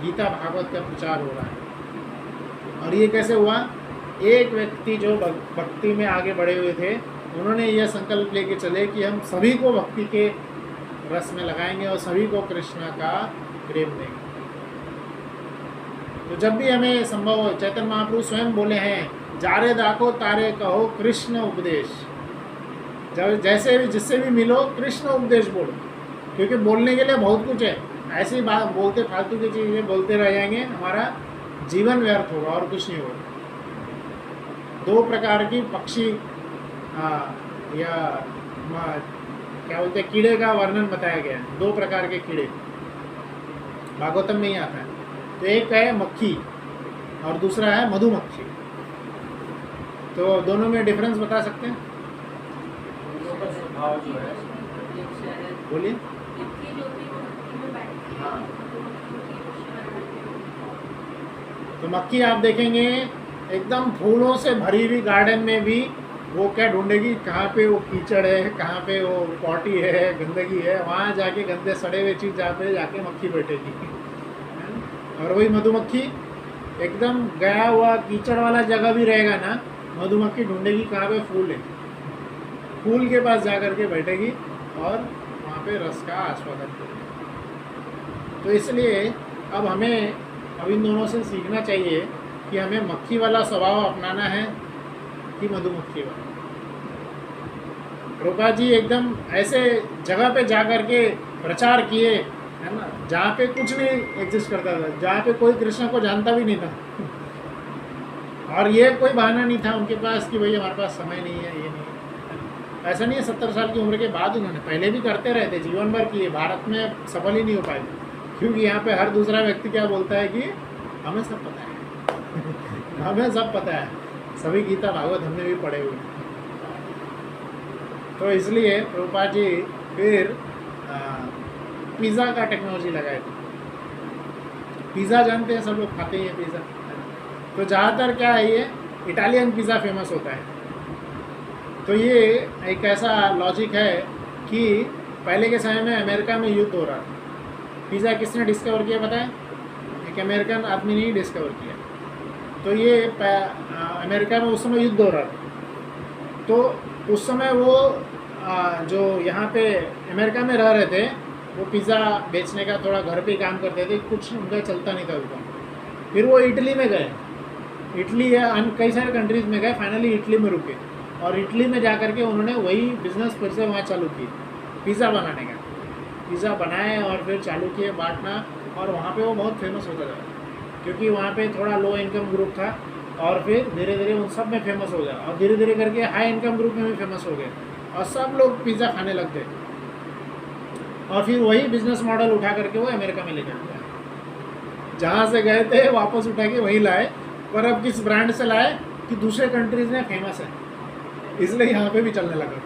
गीता भागवत का प्रचार हो रहा है। और ये कैसे हुआ? एक व्यक्ति जो भक्ति में आगे बढ़े हुए थे, उन्होंने यह संकल्प लेके चले कि हम सभी को भक्ति के रस में लगाएंगे और सभी को कृष्ण का प्रेम देंगे। तो जब भी हमें संभव हो, चैतन्य महाप्रभु स्वयं बोले हैं, जारे दाखो तारे कहो कृष्ण उपदेश। जब जैसे भी जिससे भी मिलो कृष्ण उपदेश बोलो, क्योंकि बोलने के लिए बहुत कुछ है। ऐसी बात बोलते फालतू की चीज़ें बोलते रह जाएंगे, हमारा जीवन व्यर्थ होगा और कुछ नहीं होगा। दो प्रकार की पक्षी या क्या बोलते हैं, कीड़े का वर्णन बताया गया है। दो प्रकार के कीड़े भागवतम में ही आता है। तो एक है मक्खी और दूसरा है मधुमक्खी। तो दोनों में डिफरेंस बता सकते हैं? भाव जो है, बोलिए। हाँ, तो मक्खी आप देखेंगे एकदम फूलों से भरी हुई गार्डन में भी वो क्या ढूंढेगी, कहाँ पे वो कीचड़ है, कहाँ पे वो पॉटी है, गंदगी है, वहाँ जाके गंदे सड़े हुए चीज़ जहाँ पे जाके मक्खी बैठेगी। और वही मधुमक्खी एकदम गया हुआ कीचड़ वाला जगह भी रहेगा ना, मधुमक्खी ढूंढेगी कहाँ पे फूल है, फूल के पास जा कर के बैठेगी और वहाँ पे रस का आस्वादन करेगी। तो इसलिए अब हमें अब इन दोनों से सीखना चाहिए कि हमें मक्खी वाला स्वभाव अपनाना है कि मधुमक्खी वाला। प्रभुपाद जी एकदम ऐसे जगह पे जा कर के प्रचार किए, है ना, जहाँ पे कुछ नहीं एग्जिस्ट करता था, जहाँ पे कोई कृष्ण को जानता भी नहीं था। और ये कोई बहाना नहीं था उनके पास कि भाई हमारे पास समय नहीं है, ये नहीं है। ऐसा नहीं है, 70 साल की उम्र के बाद उन्होंने, पहले भी करते रहे थे, जीवन भर किए, भारत में सफल ही नहीं हो पाए, क्योंकि यहाँ पे हर दूसरा व्यक्ति क्या बोलता है कि हमें सब पता है। हमें सब पता है, सभी गीता भागवत हमने भी पढ़े हुए। तो इसलिए प्रभुपाद जी फिर पिज़्ज़ा का टेक्नोलॉजी लगाए थे। पिज़्ज़ा जानते हैं, सब लोग खाते ही हैं पिज़्ज़ा। तो ज़्यादातर क्या है, ये इटालियन पिज़्ज़ा फेमस होता है। तो ये एक ऐसा लॉजिक है कि पहले के समय में अमेरिका में युद्ध हो रहा था। पिज़्ज़ा किसने डिस्कवर किया पता है? एक अमेरिकन आदमी ने ही डिस्कवर किया। तो ये अमेरिका में उस समय युद्ध हो रहा था। तो उस समय वो जो यहाँ पे अमेरिका में रह रहे थे, वो पिज़्ज़ा बेचने का थोड़ा घर पे ही काम करते थे, कुछ उनका चलता नहीं था उनका। फिर वो इटली में गए, इटली या कई सारे कंट्रीज़ में गए, फाइनली इटली में रुके और इटली में जा कर के उन्होंने वही बिज़नेस फिर से वहाँ चालू की, पिज़्ज़ा बनाने का। पिज़्ज़ा बनाए और फिर चालू किए बांटना, और वहाँ पे वो बहुत फेमस होता था, क्योंकि वहाँ पे थोड़ा लो इनकम ग्रुप था, और फिर धीरे धीरे उन सब में फेमस हो गया, और धीरे धीरे करके हाई इनकम ग्रुप में भी फेमस हो गए, और सब लोग पिज़्ज़ा खाने लग गए। और फिर वही बिजनेस मॉडल उठा करके वो अमेरिका में लेकर गया, जहाँ से गए थे वापस उठा के वहीं लाए, पर अब किस ब्रांड से लाए कि दूसरे कंट्रीज़ में फेमस है, इसलिए यहाँ पे भी चलने लगा।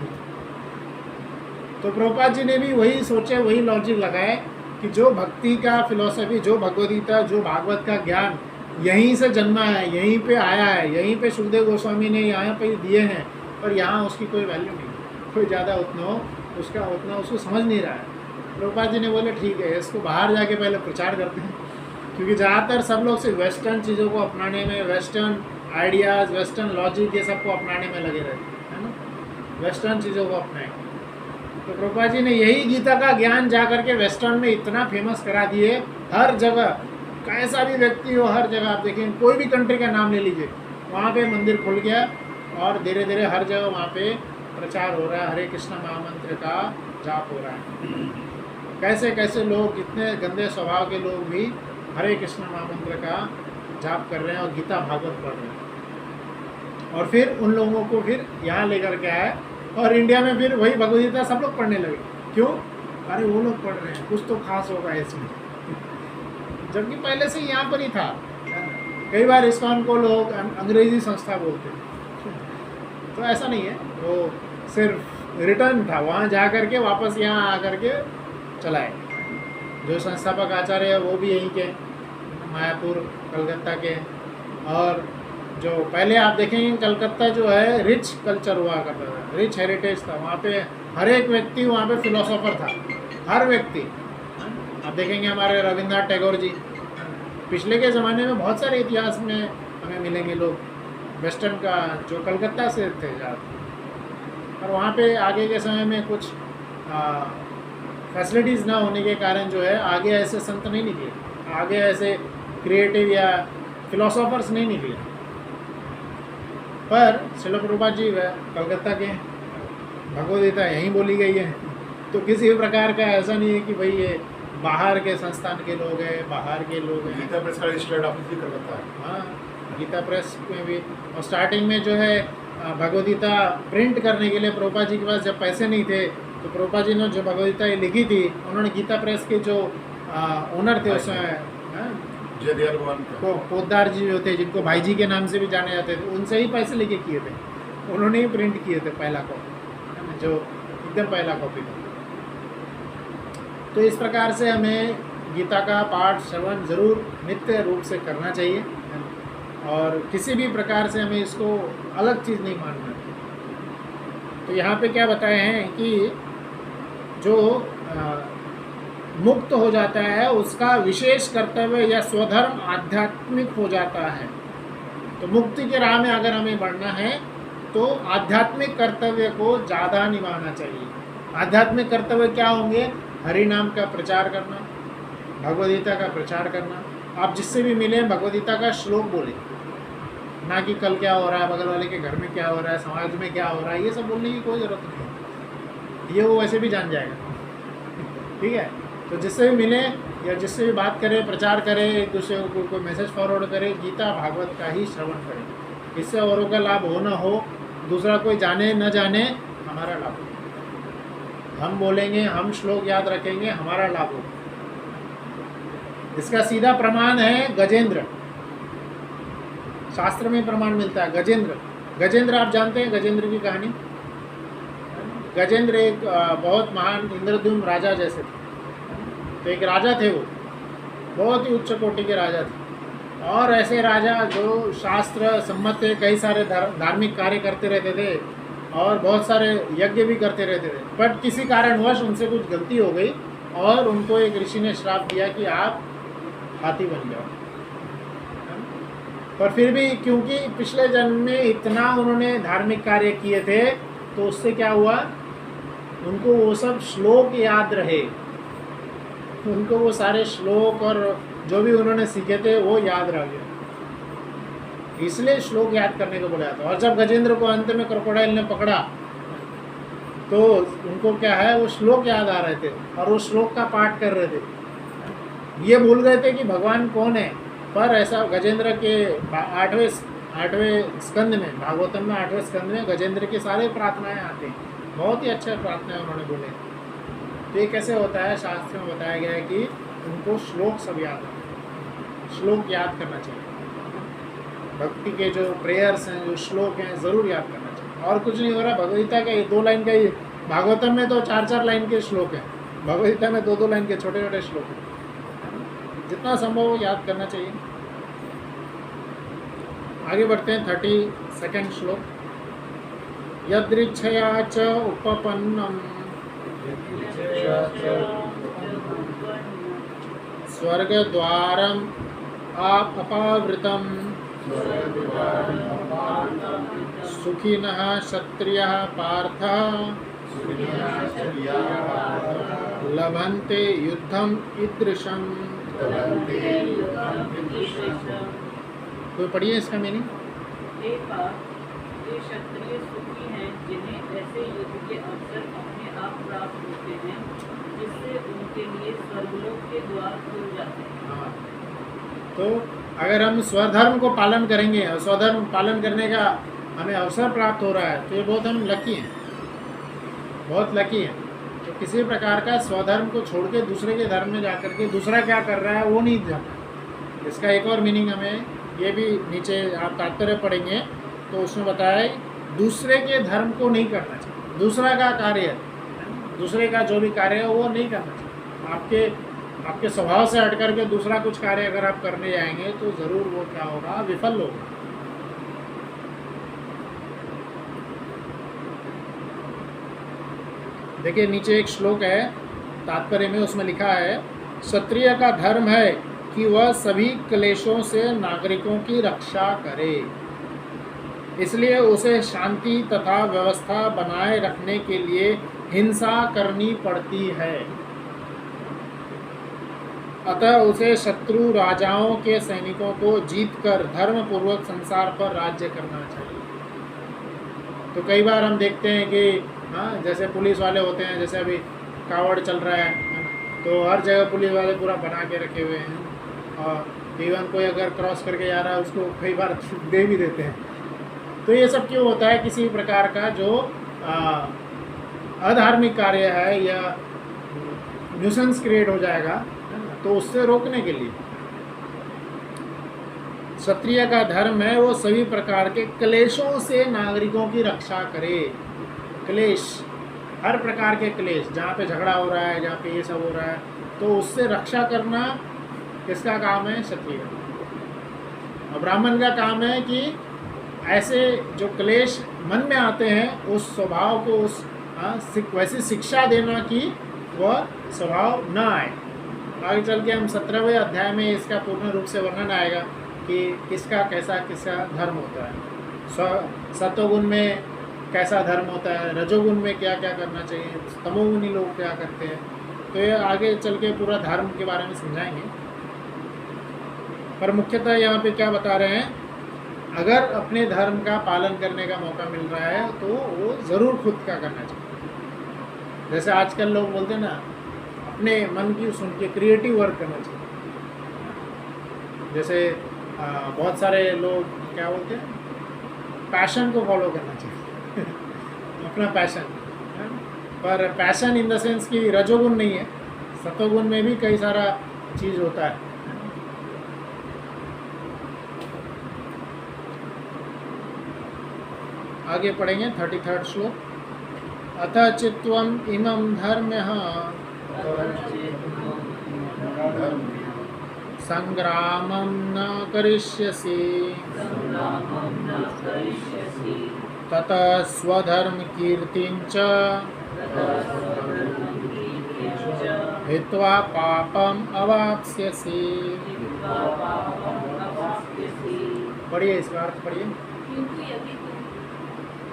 तो प्रभुपाद जी ने भी वही सोचे, वही लॉजिक लगाए कि जो भक्ति का फिलॉसफी, जो भगवदगीता, जो भागवत का ज्ञान यहीं से जन्मा है, यहीं पे आया है, यहीं पे सुखदेव गोस्वामी ने यहाँ पे दिए हैं, पर यहाँ उसकी कोई वैल्यू नहीं, कोई ज़्यादा उतना हो उसका उतना उसको समझ नहीं रहा है। प्रभुपाद जी ने बोले ठीक है, इसको बाहर जाके पहले प्रचार करते हैं, क्योंकि ज़्यादातर सब लोग सिर्फ वेस्टर्न चीज़ों को अपनाने में, वेस्टर्न आइडियाज़, वेस्टर्न लॉजिक, ये सब को अपनाने में लगे रहते हैं, है ना, वेस्टर्न चीज़ों को अपनाएं। तो प्रभुपाद जी ने यही गीता का ज्ञान जा करके वेस्टर्न में इतना फेमस करा दिए, हर जगह कैसा भी व्यक्ति हो, हर जगह आप देखें, कोई भी कंट्री का नाम ले लीजिए, वहाँ पे मंदिर खुल गया और धीरे धीरे हर जगह वहाँ पे प्रचार हो रहा है, हरे कृष्ण महामंत्र का जाप हो रहा है। कैसे कैसे लोग, कितने गंदे स्वभाव के लोग भी हरे कृष्ण महामंत्र का जाप कर रहे हैं और गीता भागवत पढ़ रहे हैं, और फिर उन लोगों को फिर यहाँ लेकर के आए और इंडिया में फिर वही भगवद गीता सब लोग पढ़ने लगे। क्यों? अरे वो लोग पढ़ रहे हैं, कुछ तो खास होगा इसमें, जबकि पहले से यहाँ पर ही था। कई बार इस्कॉन को लोग अंग्रेजी संस्था बोलते हैं, तो ऐसा नहीं है, वो सिर्फ रिटर्न था, वहाँ जा कर के वापस यहाँ आ कर के चलाए। जो संस्थापक आचार्य है वो भी यहीं के, मायापुर कलकत्ता के, और जो पहले आप देखेंगे कलकत्ता जो है रिच कल्चर हुआ करता था, रिच हेरिटेज था, वहाँ पे हर एक व्यक्ति वहाँ पे फिलोसोफर था, हर व्यक्ति। आप देखेंगे हमारे रविंद्रनाथ टैगोर जी, पिछले के ज़माने में बहुत सारे इतिहास में हमें मिलेंगे लोग वेस्टर्न का, जो कलकत्ता से थे ज़्यादा, और वहाँ पे आगे के समय में कुछ फैसिलिटीज़ ना होने के कारण जो है आगे ऐसे संत नहीं निकले, आगे ऐसे क्रिएटिव या फिलोसोफर्स नहीं निकले। पर श्रील प्रभुपाद जी कलकत्ता के, भगवद गीता यहीं बोली गई है, तो किसी भी प्रकार का ऐसा नहीं है कि भाई ये बाहर के संस्थान के लोग हैं, बाहर के लोग हैं। गीता प्रेस का रजिस्टर्ड ऑफिस भी कलकत्ता है। हाँ, गीता प्रेस में भी, और स्टार्टिंग में जो है भगवद गीता प्रिंट करने के लिए प्रभुपाद जी के पास जब पैसे नहीं थे, तो प्रभुपाद जी ने जो भगवद गीता लिखी थी, उन्होंने गीता प्रेस के जो ओनर थे उस समय पोद्दार जी जो थे, जिनको भाई जी के नाम से भी जाने जाते थे, उनसे ही पैसे लेके किए थे, उन्होंने ही प्रिंट किए थे पहला कॉपी, जो एकदम पहला कॉपी था। तो इस प्रकार से हमें गीता का पाठ श्रवण ज़रूर नित्य रूप से करना चाहिए, और किसी भी प्रकार से हमें इसको अलग चीज़ नहीं मानना। तो यहाँ पे क्या बताए हैं कि जो मुक्त हो जाता है उसका विशेष कर्तव्य या स्वधर्म आध्यात्मिक हो जाता है। तो मुक्ति के राह में अगर हमें बढ़ना है तो आध्यात्मिक कर्तव्य को ज़्यादा निभाना चाहिए। आध्यात्मिक कर्तव्य क्या होंगे? हरि नाम का प्रचार करना, भगवद गीता का प्रचार करना। आप जिससे भी मिले भगवद गीता का श्लोक बोले, ना कि कल क्या हो रहा है, बगल वाले के घर में क्या हो रहा है, समाज में क्या हो रहा है, ये सब बोलने की कोई ज़रूरत नहीं, ये वो वैसे भी जान जाएगा। ठीक है, तो जिससे भी मिले या जिससे भी बात करें, प्रचार करें, एक दूसरे को कोई मैसेज फॉरवर्ड करें, गीता भागवत का ही श्रवण करें। इससे औरों का लाभ हो ना हो, दूसरा कोई जाने न जाने, हमारा लाभ हो। हम बोलेंगे, हम श्लोक याद रखेंगे, हमारा लाभ हो। इसका सीधा प्रमाण है गजेंद्र, शास्त्र में प्रमाण मिलता है। गजेंद्र आप जानते हैं गजेंद्र की कहानी? गजेंद्र एक बहुत महान इंद्रद्युम्न राजा जैसे थे। तो एक राजा थे, वो बहुत ही उच्च कोटि के राजा थे, और ऐसे राजा जो शास्त्र सम्मत थे, कई सारे धार्मिक कार्य करते रहते थे और बहुत सारे यज्ञ भी करते रहते थे। बट किसी कारणवश उनसे कुछ गलती हो गई और उनको एक ऋषि ने श्राप दिया कि आप हाथी बन जाओ। पर फिर भी क्योंकि पिछले जन्म में इतना उन्होंने धार्मिक कार्य किए थे, तो उससे क्या हुआ, उनको वो सब श्लोक याद रहे, उनको वो सारे श्लोक और जो भी उन्होंने सीखे थे वो याद रह गया, इसलिए श्लोक याद करने को बोला था। और जब गजेंद्र को अंत में क्रोकोडाइल ने पकड़ा तो उनको क्या है, वो श्लोक याद आ रहे थे और वो श्लोक का पाठ कर रहे थे। ये भूल गए थे कि भगवान कौन है। पर ऐसा गजेंद्र के 8वें स्कंद में, भागवतम में 8वें स्कंद में गजेंद्र की सारे प्रार्थनाएं आते हैं, बहुत ही अच्छे प्रार्थनाएं उन्होंने बोले। तो ये कैसे होता है, शास्त्र में बताया गया है कि उनको श्लोक सब याद है, श्लोक याद करना चाहिए। भक्ति के जो प्रेयर्स हैं, जो श्लोक हैं, ज़रूर याद करना चाहिए। और कुछ नहीं हो रहा, भगवद गीता का 2 लाइन का ही, भागवतम में तो 4-4 लाइन के श्लोक हैं, भगवद गीता में 2-2 लाइन के छोटे छोटे श्लोक हैं। जितना संभव हो याद करना चाहिए। आगे बढ़ते हैं 32 श्लोक। यदृच्छया च उपपन्नम स्वर्गद्वारम अपावृतम सुखिनः क्षत्रियः पार्थः लभन्ते युद्धम ईदृशम। कोई पढ़िए इसका मीनिंग। एक बात, ये क्षत्रिय सुखी हैं जिन्हें ऐसे युद्ध के अवसर अपने आप प्राप्त होते हैं जिससे उनके लिए स्वर्गलोक के द्वार खुल जाते हैं। हाँ, तो अगर हम स्वधर्म को पालन करेंगे और स्वधर्म पालन करने का हमें अवसर प्राप्त हो रहा है तो ये बहुत हम लकी हैं, बहुत लकी हैं। तो किसी प्रकार का स्वधर्म को छोड़ के दूसरे के धर्म में जा करके दूसरा क्या कर रहा है वो नहीं जानना। इसका एक और मीनिंग हमें ये भी नीचे आप तात्पर्य पढ़ेंगे तो उसमें बताया है दूसरे के धर्म को नहीं करना चाहिए, दूसरा का कार्य, दूसरे का जो भी कार्य है वो नहीं करना चाहिए। आपके स्वभाव से हट करके दूसरा कुछ कार्य अगर आप करने जाएंगे तो ज़रूर वो क्या होगा, विफल होगा। देखिए नीचे एक श्लोक है तात्पर्य में, उसमें लिखा है क्षत्रिय का धर्म है कि वह सभी क्लेशों से नागरिकों की रक्षा करे, इसलिए उसे शांति तथा व्यवस्था बनाए रखने के लिए हिंसा करनी पड़ती है। अतः उसे शत्रु राजाओं के सैनिकों को जीतकर धर्मपूर्वक संसार पर राज्य करना चाहिए। तो कई बार हम देखते हैं कि हाँ, जैसे पुलिस वाले होते हैं, जैसे अभी कावड़ चल रहा है तो हर जगह पुलिस वाले पूरा बना के रखे हुए हैं और इवन कोई अगर क्रॉस करके जा रहा है उसको कई बार दे भी देते हैं। तो ये सब क्यों होता है? किसी प्रकार का जो अधार्मिक कार्य है या न्यूसेंस क्रिएट हो जाएगा तो उससे रोकने के लिए क्षत्रिय का धर्म है वो सभी प्रकार के क्लेशों से नागरिकों की रक्षा करे। क्लेश, हर प्रकार के क्लेश, जहाँ पे झगड़ा हो रहा है, जहाँ पे ये सब हो रहा है, तो उससे रक्षा करना किसका काम है? क्षत्रिय। और ब्राह्मण का काम है कि ऐसे जो क्लेश मन में आते हैं उस स्वभाव को वैसी शिक्षा देना कि वह स्वभाव न आए। आगे चल के हम 17वें अध्याय में इसका पूर्ण रूप से वर्णन आएगा कि किसका कैसा धर्म होता है, सत्वगुण में कैसा धर्म होता है, रजोगुण में क्या क्या करना चाहिए, तमोगुणी लोग क्या करते हैं। तो ये आगे चल के पूरा धर्म के बारे में समझाएंगे। पर मुख्यतः यहाँ पे क्या बता रहे हैं, अगर अपने धर्म का पालन करने का मौका मिल रहा है तो वो ज़रूर खुद का करना चाहिए। जैसे आजकल लोग बोलते हैं ना, अपने मन की सुन के क्रिएटिव वर्क करना चाहिए। जैसे बहुत सारे लोग क्या बोलते हैं, पैशन को फॉलो करना चाहिए अपना पैशन, पर पैशन इन द सेंस कि रजोगुण नहीं है, सतोगुण में भी कई सारा चीज़ होता है। आगे पढ़ेंगे 33 श्लोक। अतः चित्वम इमं धर्म्यः संग्रामं न करिष्यसि ततः स्वधर्म कीर्तिं च हित्वा पापम अवाप्स्यसि। पढ़िए, इसका अर्थ पढ़िए। किंतु यदि तुम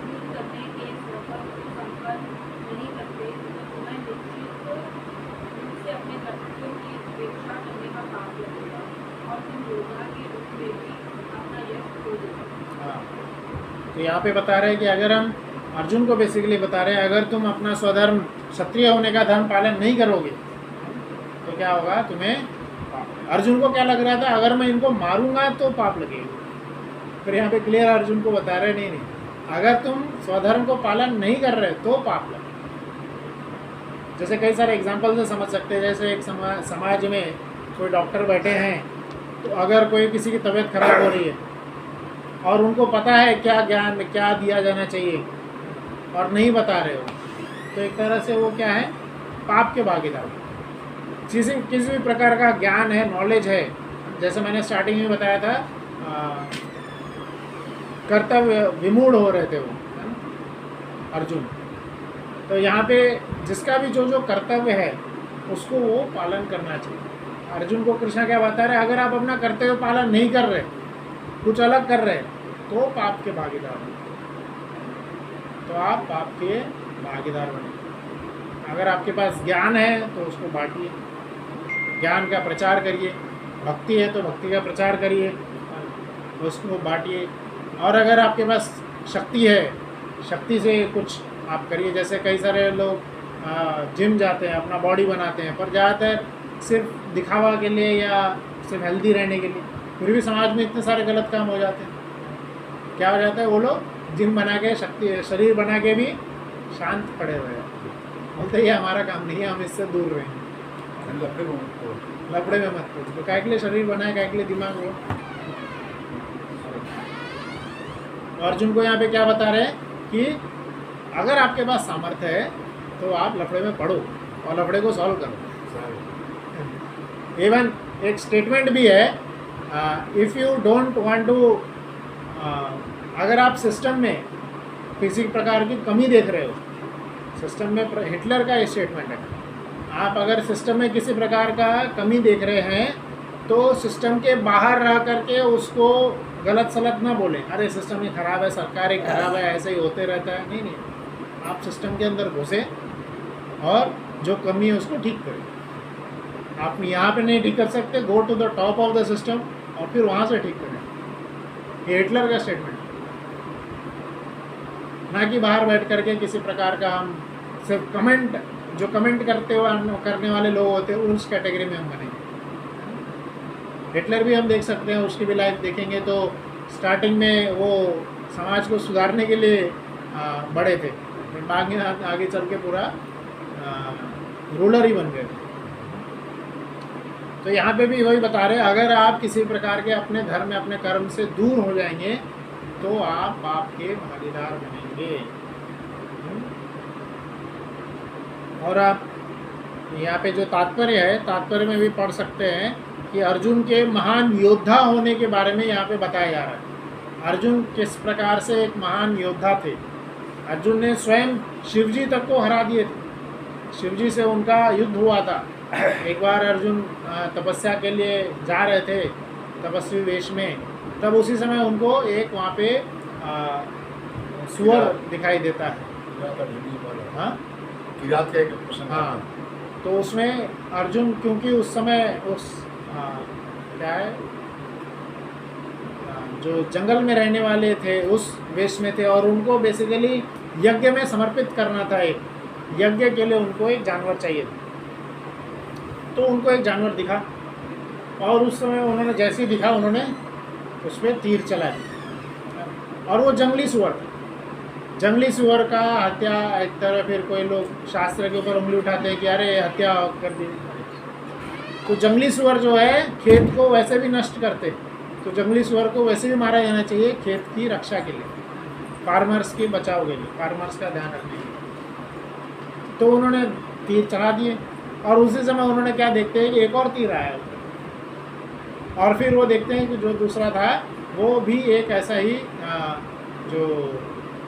युद्ध करने के स्वधर्म को संपन्न नहीं करते तो तुम्हें निश्चित रूप से अपने कर्तव्यों की उपेक्षा करने का पाप लगेगा और तुम योद्धा के रूप में भी अपना यश खो दोगे। हाँ, तो यहाँ पे बता रहे हैं कि अगर हम अर्जुन को बेसिकली बता रहे हैं, अगर तुम अपना स्वधर्म क्षत्रिय होने का धर्म पालन नहीं करोगे तो क्या होगा तुम्हें। अर्जुन को क्या लग रहा था, अगर मैं इनको मारूंगा तो पाप लगेगा। फिर यहाँ पे क्लियर अर्जुन को बता रहे नहीं, अगर तुम स्वधर्म को पालन नहीं कर रहे तो पाप लगेगा। जैसे कई सारे एग्जाम्पल से समझ सकते हैं। जैसे एक समाज में कोई डॉक्टर बैठे हैं, तो अगर कोई किसी की तबीयत खराब हो रही है और उनको पता है क्या ज्ञान क्या दिया जाना चाहिए और नहीं बता रहे हो, तो एक तरह से वो क्या है, पाप के भागीदार। किसी भी प्रकार का ज्ञान है, नॉलेज है, जैसे मैंने स्टार्टिंग में बताया था, कर्तव्य विमूढ़ हो रहे थे वो, अर्जुन। तो यहाँ पे जिसका भी जो जो कर्तव्य है उसको वो पालन करना चाहिए। अर्जुन को कृष्ण क्या बता रहे, अगर आप अपना कर्तव्य पालन नहीं कर रहे, कुछ अलग कर रहे, तो पाप के भागीदार बने, तो आप पाप के भागीदार बने। अगर आपके पास ज्ञान है तो उसको बांटिए, ज्ञान का प्रचार करिए, भक्ति है तो भक्ति का प्रचार करिए, उसको बांटिए। और अगर आपके पास शक्ति है, शक्ति से कुछ आप करिए। जैसे कई सारे लोग जिम जाते हैं, अपना बॉडी बनाते हैं, पर ज़्यादातर सिर्फ दिखावा के लिए या सिर्फ हेल्दी रहने के लिए, फिर भी समाज में इतने सारे गलत काम हो जाते हैं। क्या हो जाता है, वो लोग जिम बना के शरीर बना के भी शांत पड़े हुए हैं, बोलते ये हमारा काम नहीं है, हम इससे दूर रहें, लफड़े में मत पड़ो। तो काय के लिए शरीर बनाए, काय के लिए दिमाग हो। अर्जुन को यहाँ पे क्या बता रहे हैं कि अगर आपके पास सामर्थ्य है तो आप लफड़े में पढ़ो और लफड़े को सॉल्व करो। इवन एक स्टेटमेंट भी है, if you don't want to, अगर आप सिस्टम में किसी प्रकार की कमी देख रहे हो, सिस्टम में, हिटलर का ये स्टेटमेंट है, आप अगर सिस्टम में किसी प्रकार का कमी देख रहे हैं तो सिस्टम के बाहर रह करके उसको गलत सलत ना बोलें, अरे सिस्टम ही ख़राब है, सरकार ही ख़राब है, ऐसे ही होते रहता है। नहीं, आप सिस्टम के अंदर घुसे और जो कमी है उसको ठीक करें। आप यहाँ पे नहीं ठीक कर सकते, go to the top of the system और फिर वहाँ से ठीक करें। ये हिटलर का स्टेटमेंट, ना कि बाहर बैठ करके किसी प्रकार का हम सिर्फ कमेंट, जो कमेंट करने वाले लोग होते हैं उस कैटेगरी में हम बनेंगे। हिटलर भी हम देख सकते हैं, उसकी भी लाइफ देखेंगे तो स्टार्टिंग में वो समाज को सुधारने के लिए बड़े थे, आगे चल के पूरा रूलर ही बन गए। तो यहाँ पे भी वही बता रहे, अगर आप किसी प्रकार के अपने धर्म में, अपने कर्म से दूर हो जाएंगे तो आप पाप के भागीदार बनेंगे। और आप यहाँ पे जो तात्पर्य है, तात्पर्य में भी पढ़ सकते हैं कि अर्जुन के महान योद्धा होने के बारे में यहाँ पे बताया जा रहा है। अर्जुन किस प्रकार से एक महान योद्धा थे। अर्जुन ने स्वयं शिवजी तक को हरा दिए थे, शिवजी से उनका युद्ध हुआ था। एक बार अर्जुन तपस्या के लिए जा रहे थे तपस्वी वेश में, तब उसी समय उनको एक वहाँ पे सुअर दिखाई देता है। हाँ, हाँ, तो उसमें अर्जुन, क्योंकि उस समय उस क्या है, जो जंगल में रहने वाले थे उस वेश में थे और उनको बेसिकली यज्ञ में समर्पित करना था। एक यज्ञ के लिए उनको एक जानवर चाहिए था, तो उनको एक जानवर दिखा और उस समय उन्होंने जैसे ही दिखा उन्होंने उस पर तीर चला दिया और वो जंगली सुअर था। जंगली सुअर का हत्या एक तरह, फिर कोई लोग शास्त्र के ऊपर उंगली उठाते हैं कि अरे हत्या कर दी। तो जंगली सुअर जो है खेत को वैसे भी नष्ट करते, तो जंगली सुअर को वैसे भी मारा जाना चाहिए खेत की रक्षा के लिए, फार्मर्स के बचाव के लिए, फार्मर्स का ध्यान रखने के लिए। तो उन्होंने तीर चला दिए और उसी समय उन्होंने क्या देखते हैं कि एक और तीर आया और फिर वो देखते हैं कि जो दूसरा था वो भी एक ऐसा ही जो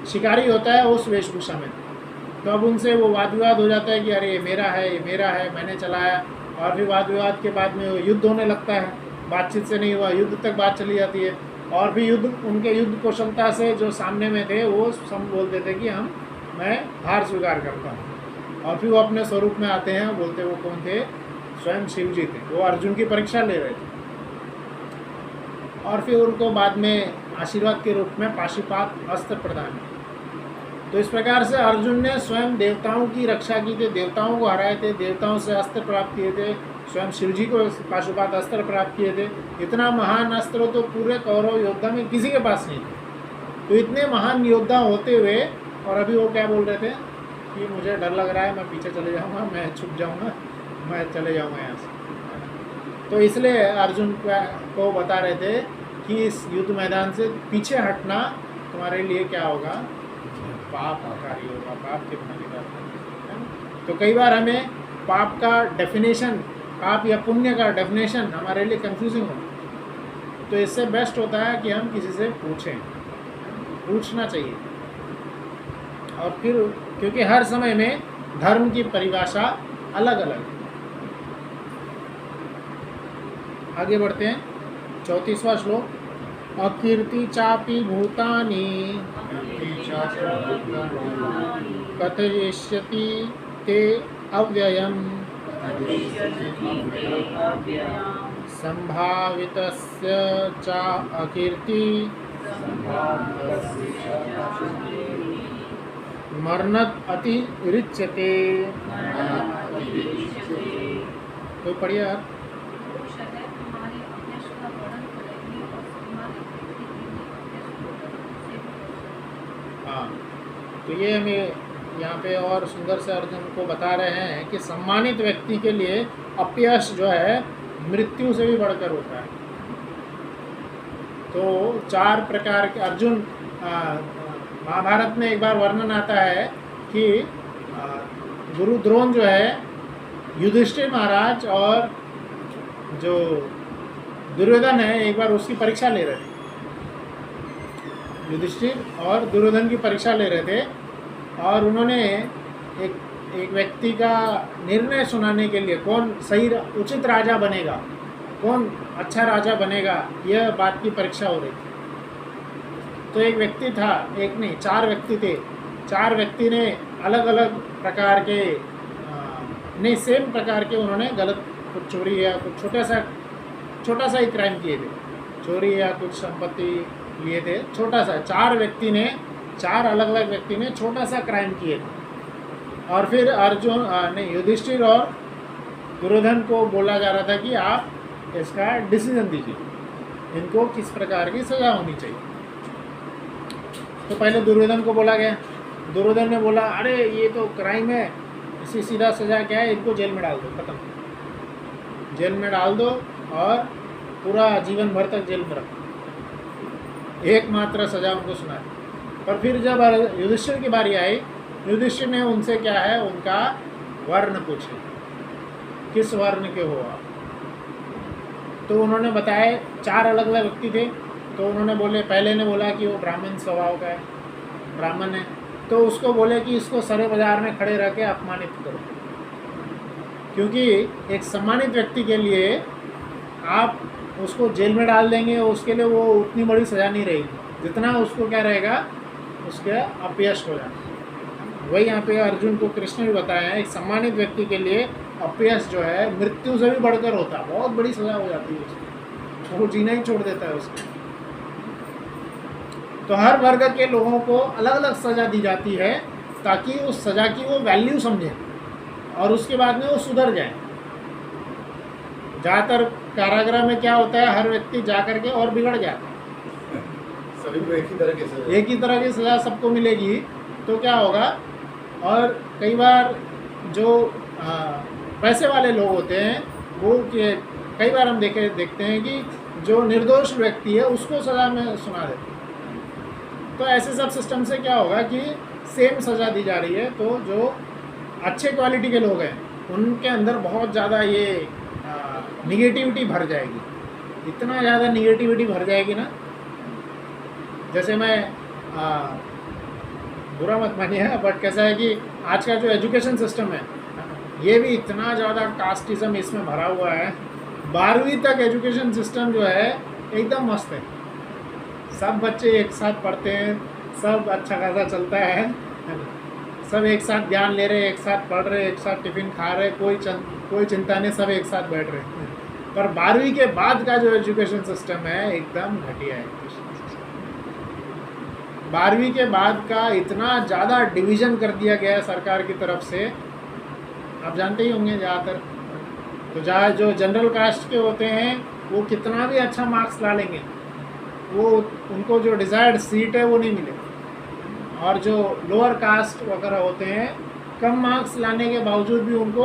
शिकारी होता है उस वेशभूषा में। तो अब उनसे वो वाद विवाद हो जाता है कि अरे ये मेरा है, मैंने चलाया। और फिर वाद विवाद के बाद में युद्ध होने लगता है, बातचीत से नहीं हुआ, युद्ध तक बात चली जाती है। और फिर उनके युद्ध कौशलता से जो सामने में थे वो सब बोलते थे कि मैं हार स्वीकार करता हूँ। और फिर वो अपने स्वरूप में आते हैं, बोलते वो कौन थे, स्वयं शिव जी थे। वो अर्जुन की परीक्षा ले रहे थे और फिर उनको बाद में आशीर्वाद के रूप में पाशुपात अस्त्र प्रदान किया। तो इस प्रकार से अर्जुन ने स्वयं देवताओं की रक्षा की थी, देवताओं को हराए थे, देवताओं से अस्त्र प्राप्त किए थे, स्वयं शिवजी को पाशुपात अस्त्र प्राप्त किए थे। इतना महान अस्त्र तो पूरे कौरव योद्धा में किसी के पास नहीं थे। तो इतने महान योद्धा होते हुए और अभी वो क्या बोल रहे थे कि मुझे डर लग रहा है, मैं पीछे चले जाऊँगा, मैं छुप जाऊँगा, मैं चले जाऊँगा यहाँ से। तो इसलिए अर्जुन को बता रहे थे कि इस युद्ध मैदान से पीछे हटना तुम्हारे लिए क्या होगा, पापकारी होगा, पाप के भागीदार। तो कई बार हमें पाप का डेफिनेशन, पाप या पुण्य का डेफिनेशन हमारे लिए कंफ्यूजिंग होता। तो इससे बेस्ट होता है कि हम किसी से पूछें, पूछना चाहिए। और फिर क्योंकि हर समय में धर्म की परिभाषा अलग अलग है। आगे बढ़ते हैं, 34वां श्लोक। अकीर्ति चापि भूतानि कथयिष्यति ते अव्ययम् संभावितस्य च अकीर्ति मरणत अति रिच्यते। कोई पढ़िए यार। वो शहर तुम्हारे अपयश का वर्णन करेंगे और सम्मानित व्यक्ति के लिए अपयश को से भी। हाँ, तो ये हमें यहाँ पे और सुंदर से अर्जुन को बता रहे हैं कि सम्मानित व्यक्ति के लिए अपयश जो है मृत्यु से भी बढ़कर होता है। तो 4 प्रकार के अर्जुन महाभारत में एक बार वर्णन आता है कि गुरु द्रोण जो है युधिष्ठिर महाराज और जो दुर्योधन है एक बार उसकी परीक्षा ले रहे थे। युधिष्ठिर और दुर्योधन की परीक्षा ले रहे थे और उन्होंने एक व्यक्ति का निर्णय सुनाने के लिए कौन सही उचित राजा बनेगा, कौन अच्छा राजा बनेगा, यह बात की परीक्षा हो रही थी। तो एक व्यक्ति था, एक नहीं 4 व्यक्ति थे। 4 व्यक्ति ने अलग अलग प्रकार के नहीं सेम प्रकार के उन्होंने गलत कुछ चोरी या कुछ छोटा सा ही क्राइम किए थे, चोरी या कुछ संपत्ति लिए थे, छोटा सा। 4 व्यक्ति ने 4 अलग अलग व्यक्ति ने छोटा सा क्राइम किए थे। और फिर अर्जुन नहीं युधिष्ठिर और दुर्योधन को बोला जा रहा था कि आप इसका डिसीजन दीजिए, इनको किस प्रकार की सज़ा होनी चाहिए। तो पहले दुर्योधन को बोला गया। दुर्योधन ने बोला अरे ये तो क्राइम है, इसी सीधा सज़ा क्या है, इनको जेल में डाल दो, खत्म, जेल में डाल दो और पूरा जीवन भर तक जेल में रखो, एकमात्र सज़ा उनको सुना। पर फिर जब युधिष्ठिर की बारी आई, युधिष्ठिर ने उनसे क्या है उनका वर्ण पूछे, किस वर्ण के हो आप। तो उन्होंने बताए 4 अलग अलग व्यक्ति थे। तो उन्होंने बोले, पहले ने बोला कि वो ब्राह्मण स्वभाव का है, ब्राह्मण है। तो उसको बोले कि इसको सरे बाजार में खड़े रह के अपमानित करो, क्योंकि एक सम्मानित व्यक्ति के लिए आप उसको जेल में डाल देंगे, उसके लिए वो उतनी बड़ी सज़ा नहीं रहेगी जितना उसको क्या रहेगा, उसके अपयश हो जाए। वही यहाँ पे अर्जुन को कृष्ण भी बताया है, एक सम्मानित व्यक्ति के लिए अपयश जो है मृत्यु से भी बढ़कर होता है, बहुत बड़ी सज़ा हो जाती है उसको, वो जीना ही छोड़ देता है उसको। तो हर वर्ग के लोगों को अलग अलग सज़ा दी जाती है ताकि उस सज़ा की वो वैल्यू समझें और उसके बाद में वो सुधर जाए। ज़्यादातर कारागृह में क्या होता है, हर व्यक्ति जा कर के और बिगड़ जाता है, सभी को एक ही तरह की सजा, एक ही तरह की सज़ा सबको मिलेगी तो क्या होगा। और कई बार जो पैसे वाले लोग होते हैं वो कई बार हम देखते हैं कि जो निर्दोष व्यक्ति है उसको सज़ा में सुना देते हैं। तो ऐसे सब सिस्टम से क्या होगा कि सेम सज़ा दी जा रही है, तो जो अच्छे क्वालिटी के लोग हैं उनके अंदर बहुत ज़्यादा ये निगेटिविटी भर जाएगी, इतना ज़्यादा निगेटिविटी भर जाएगी ना। जैसे मैं बुरा मत मानिए, बट कैसा है कि आज का जो एजुकेशन सिस्टम है ये भी इतना ज़्यादा कास्टिज़म इसमें भरा हुआ है। 12वीं तक एजुकेशन सिस्टम जो है एकदम मस्त है, सब बच्चे एक साथ पढ़ते हैं, सब अच्छा खासा चलता है, सब एक साथ ज्ञान ले रहे, एक साथ पढ़ रहे, एक साथ टिफ़िन खा रहे, कोई चिंता नहीं, सब एक साथ बैठ रहे हैं। पर 12वीं के बाद का जो एजुकेशन सिस्टम है एकदम घटिया है। 12वीं के बाद का इतना ज़्यादा डिवीज़न कर दिया गया है सरकार की तरफ से, आप जानते ही होंगे ज़्यादातर। तो जहाँ जो जनरल कास्ट के होते हैं वो कितना भी अच्छा मार्क्स ला लेंगे, वो उनको जो डिज़ायर्ड सीट है वो नहीं मिलेगी। और जो लोअर कास्ट वगैरह होते हैं कम मार्क्स लाने के बावजूद भी उनको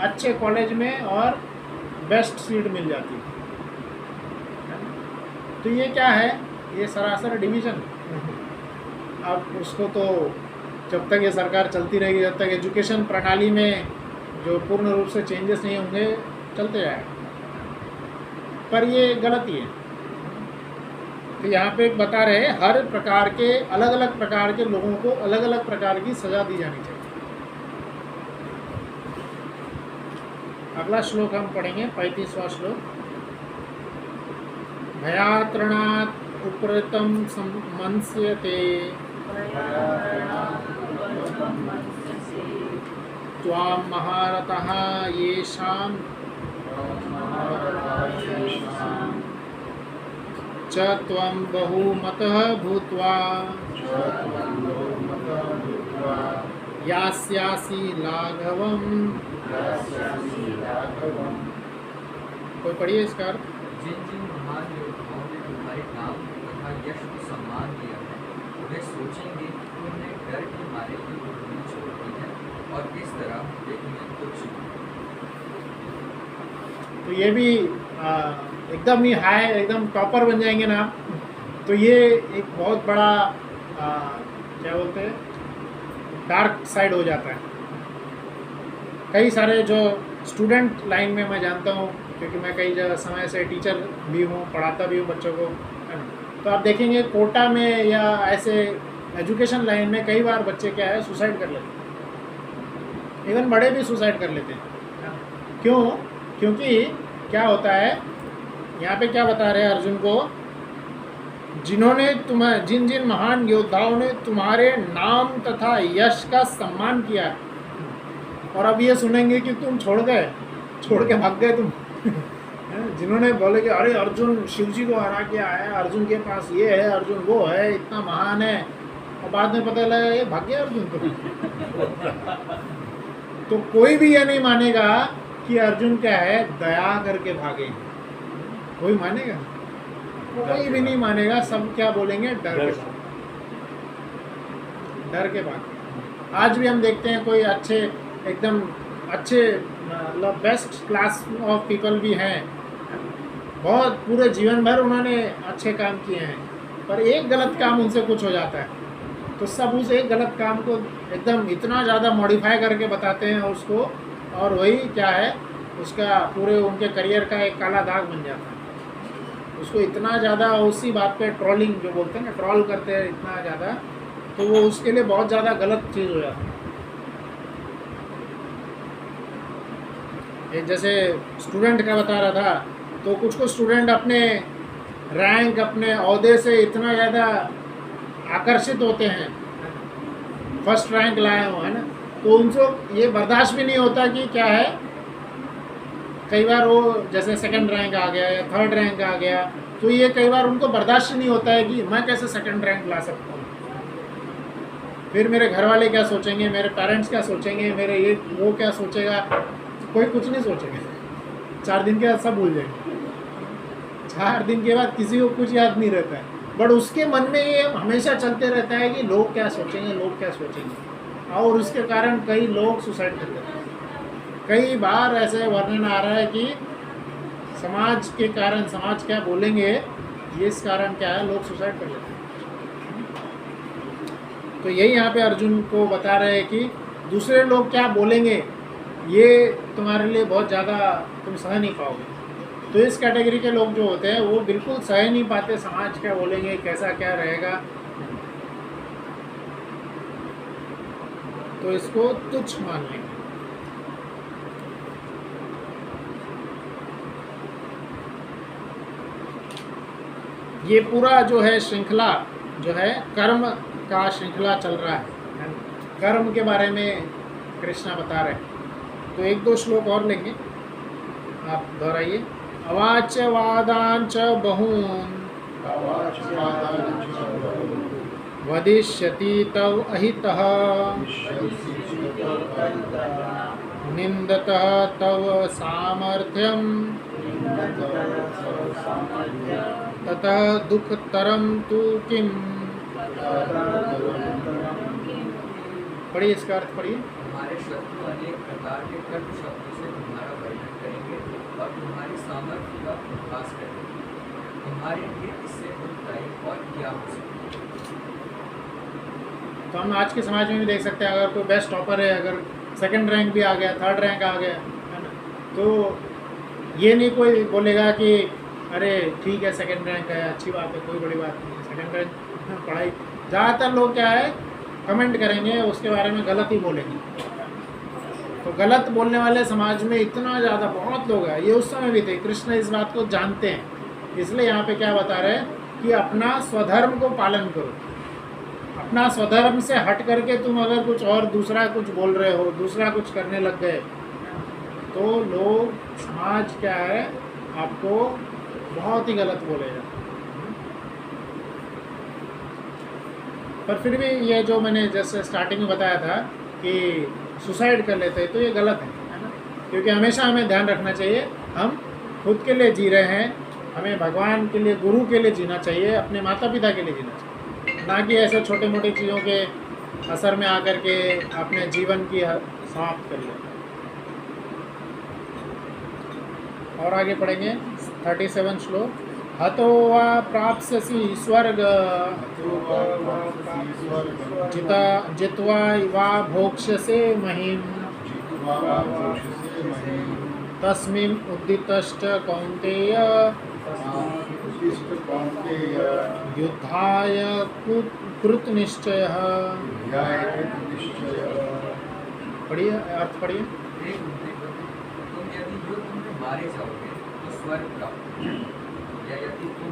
अच्छे कॉलेज में और बेस्ट सीट मिल जाती है। तो ये क्या है, ये सरासर डिवीज़न। अब उसको तो जब तक ये सरकार चलती रहेगी, जब तक एजुकेशन प्रणाली में जो पूर्ण रूप से चेंजेस नहीं होंगे, चलते जाएगा। पर ये गलत ही है, तो यहाँ पे एक बता रहे हैं हर प्रकार के अलग अलग प्रकार के लोगों को अलग अलग प्रकार की सजा दी जानी चाहिए। अगला श्लोक हम पढ़ेंगे 35वां श्लोक। भयात्रणात् उपरतं मन्स्यते त्वां महारथः येषां च त्वं बहुमतः भूत्वा यास्यासि लाघवम्। कोई पढ़िए इसका अर्थ। जिन जिन महान योद्धाओं ने तुम्हारे नाम तथा यश को सम्मान दिया है वे सोचेंगे कि तुमने डर के मारे युद्ध भूमि छोड़ दी है और इस तरह वे तुम्हें तुच्छ मानेंगे। तो ये भी एकदम ही हाई एकदम टॉपर बन जाएंगे ना आप। तो ये एक बहुत बड़ा क्या बोलते हैं डार्क साइड हो जाता है। कई सारे जो स्टूडेंट लाइन में मैं जानता हूँ, क्योंकि मैं कई जगह समय से टीचर भी हूँ, पढ़ाता भी हूँ बच्चों को, है ना। तो आप देखेंगे कोटा में या ऐसे एजुकेशन लाइन में कई बार बच्चे क्या है सुसाइड कर लेते हैं, इवन बड़े भी सुसाइड कर लेते हैं। क्यों? क्योंकि क्या होता है यहाँ पे क्या बता रहे हैं अर्जुन को, जिन्होंने जिन जिन महान योद्धाओं ने तुम्हारे नाम तथा यश का सम्मान किया, और अब ये सुनेंगे कि तुम छोड़ के भाग गए तुम जिन्होंने बोले कि अरे अर्जुन शिव जी को हरा के आया, अर्जुन के पास ये है, अर्जुन वो है, इतना महान है, और बाद में पता लगा ये भाग गया अर्जुन तो कोई भी ये नहीं मानेगा कि अर्जुन क्या है दया करके भागे। कोई मानेगा? कोई भी नहीं मानेगा। सब क्या बोलेंगे? डर के भागे। आज भी हम देखते हैं कोई अच्छे एकदम अच्छे मतलब बेस्ट क्लास ऑफ पीपल भी हैं, बहुत पूरे जीवन भर उन्होंने अच्छे काम किए हैं, पर एक गलत काम उनसे कुछ हो जाता है तो सब उस एक गलत काम को एकदम इतना ज़्यादा मॉडिफाई करके बताते हैं उसको, और वही क्या है उसका पूरे उनके करियर का एक काला दाग बन जाता है। उसको इतना ज़्यादा उसी बात पे ट्रोलिंग जो बोलते हैं ना, ट्रोल करते हैं इतना ज़्यादा, तो वो उसके लिए बहुत ज़्यादा गलत चीज़ हो जाती है। एक जैसे स्टूडेंट का बता रहा था, तो कुछ स्टूडेंट अपने रैंक अपने ओहदे से इतना ज़्यादा आकर्षित होते हैं, फर्स्ट रैंक लाए हो, है ना, तो उनको ये बर्दाश्त भी नहीं होता कि क्या है, कई बार वो जैसे सेकंड रैंक आ गया या थर्ड रैंक आ गया, तो ये कई बार उनको बर्दाश्त नहीं होता है कि मैं कैसे सेकंड रैंक ला सकता हूँ, फिर मेरे घर वाले क्या सोचेंगे, मेरे पेरेंट्स क्या सोचेंगे, मेरे ये वो क्या सोचेगा। कोई कुछ नहीं सोचेगा, 4 दिन के बाद सब भूल जाएंगे, 4 दिन के बाद किसी को कुछ याद नहीं रहता है, बट उसके मन में ये हमेशा चलते रहता है कि लोग क्या सोचेंगे, लोग क्या सोचेंगे, और उसके कारण कई लोग सुसाइड करते हैं। कई बार ऐसे वर्णन आ रहा है कि समाज के कारण, समाज क्या बोलेंगे, ये इस कारण क्या है लोग सुसाइड कर लेते हैं। तो यही यहाँ पे अर्जुन को बता रहे हैं कि दूसरे लोग क्या बोलेंगे ये तुम्हारे लिए बहुत ज़्यादा तुम सह नहीं पाओगे। तो इस कैटेगरी के लोग जो होते हैं वो बिल्कुल सह नहीं पाते, समाज क्या बोलेंगे, कैसा क्या रहेगा, तो इसको तुच्छ मान लेंगे। ये पूरा जो है श्रृंखला जो है कर्म का श्रृंखला चल रहा है, कर्म के बारे में कृष्णा बता रहे हैं। तो 1-2 श्लोक और लेंगे, आप दोहराइए। अवाच वादांच बहून् वदिष्यति तव अहितः निंदतः तव सामर्थ्यं ततः दुःखतरं तु किम्। पढ़िए इसका अर्थ पढ़िए। हमारे शत्रु अनेक प्रकार के कटु शब्दों से तुम्हारा वर्णन करेंगे और तुम्हारी सामर्थ्य का उपहास करेंगे। तुम्हारे लिए इससे दुखदायक और क्या हो सकता है। तो हम आज के समाज में भी देख सकते हैं, अगर कोई बेस्ट टॉपर है, अगर सेकंड रैंक भी आ गया, थर्ड रैंक आ गया, है ना, तो ये नहीं कोई बोलेगा कि अरे ठीक है सेकंड रैंक है, अच्छी बात है, कोई बड़ी बात नहीं है, सेकंड रैंक पढ़ाई। ज़्यादातर लोग क्या है कमेंट करेंगे उसके बारे में गलत ही बोलेंगे। तो गलत बोलने वाले समाज में इतना ज़्यादा बहुत लोग हैं, ये उस समय भी थे। कृष्ण इस बात को जानते हैं, इसलिए यहाँ पे क्या बता रहे हैं कि अपना स्वधर्म को पालन करो। अपना स्वधर्म से हट करके तुम अगर कुछ और दूसरा कुछ बोल रहे हो, दूसरा कुछ करने लग गए, तो लोग समाज क्या है आपको बहुत ही गलत बोलेगा। पर फिर भी ये जो मैंने जैसे स्टार्टिंग में बताया था कि सुसाइड कर लेते हैं, तो ये गलत है ना। क्योंकि हमेशा हमें ध्यान रखना चाहिए हम खुद के लिए जी रहे हैं, हमें भगवान के लिए, गुरु के लिए जीना चाहिए, अपने माता पिता के लिए जीना चाहिए, ना कि ऐसे छोटे मोटे चीज़ों के असर में आकर के अपने जीवन की समाप्त कर लिया। और आगे पढ़ेंगे 37 श्लोक। हतो वा प्राप्स्यसि स्वर्ग जित्वा वा भोक्ष्यसे महिम् तस्मिन् उद्दिष्ट कौन्तेय युद्धाय कृतनिश्चयः। पढ़िए, अर्थ पढ़िए। तुम यदि युद्ध में मारे जाओगे तो स्वर्ग प्राप्त होगा, या यदि तुम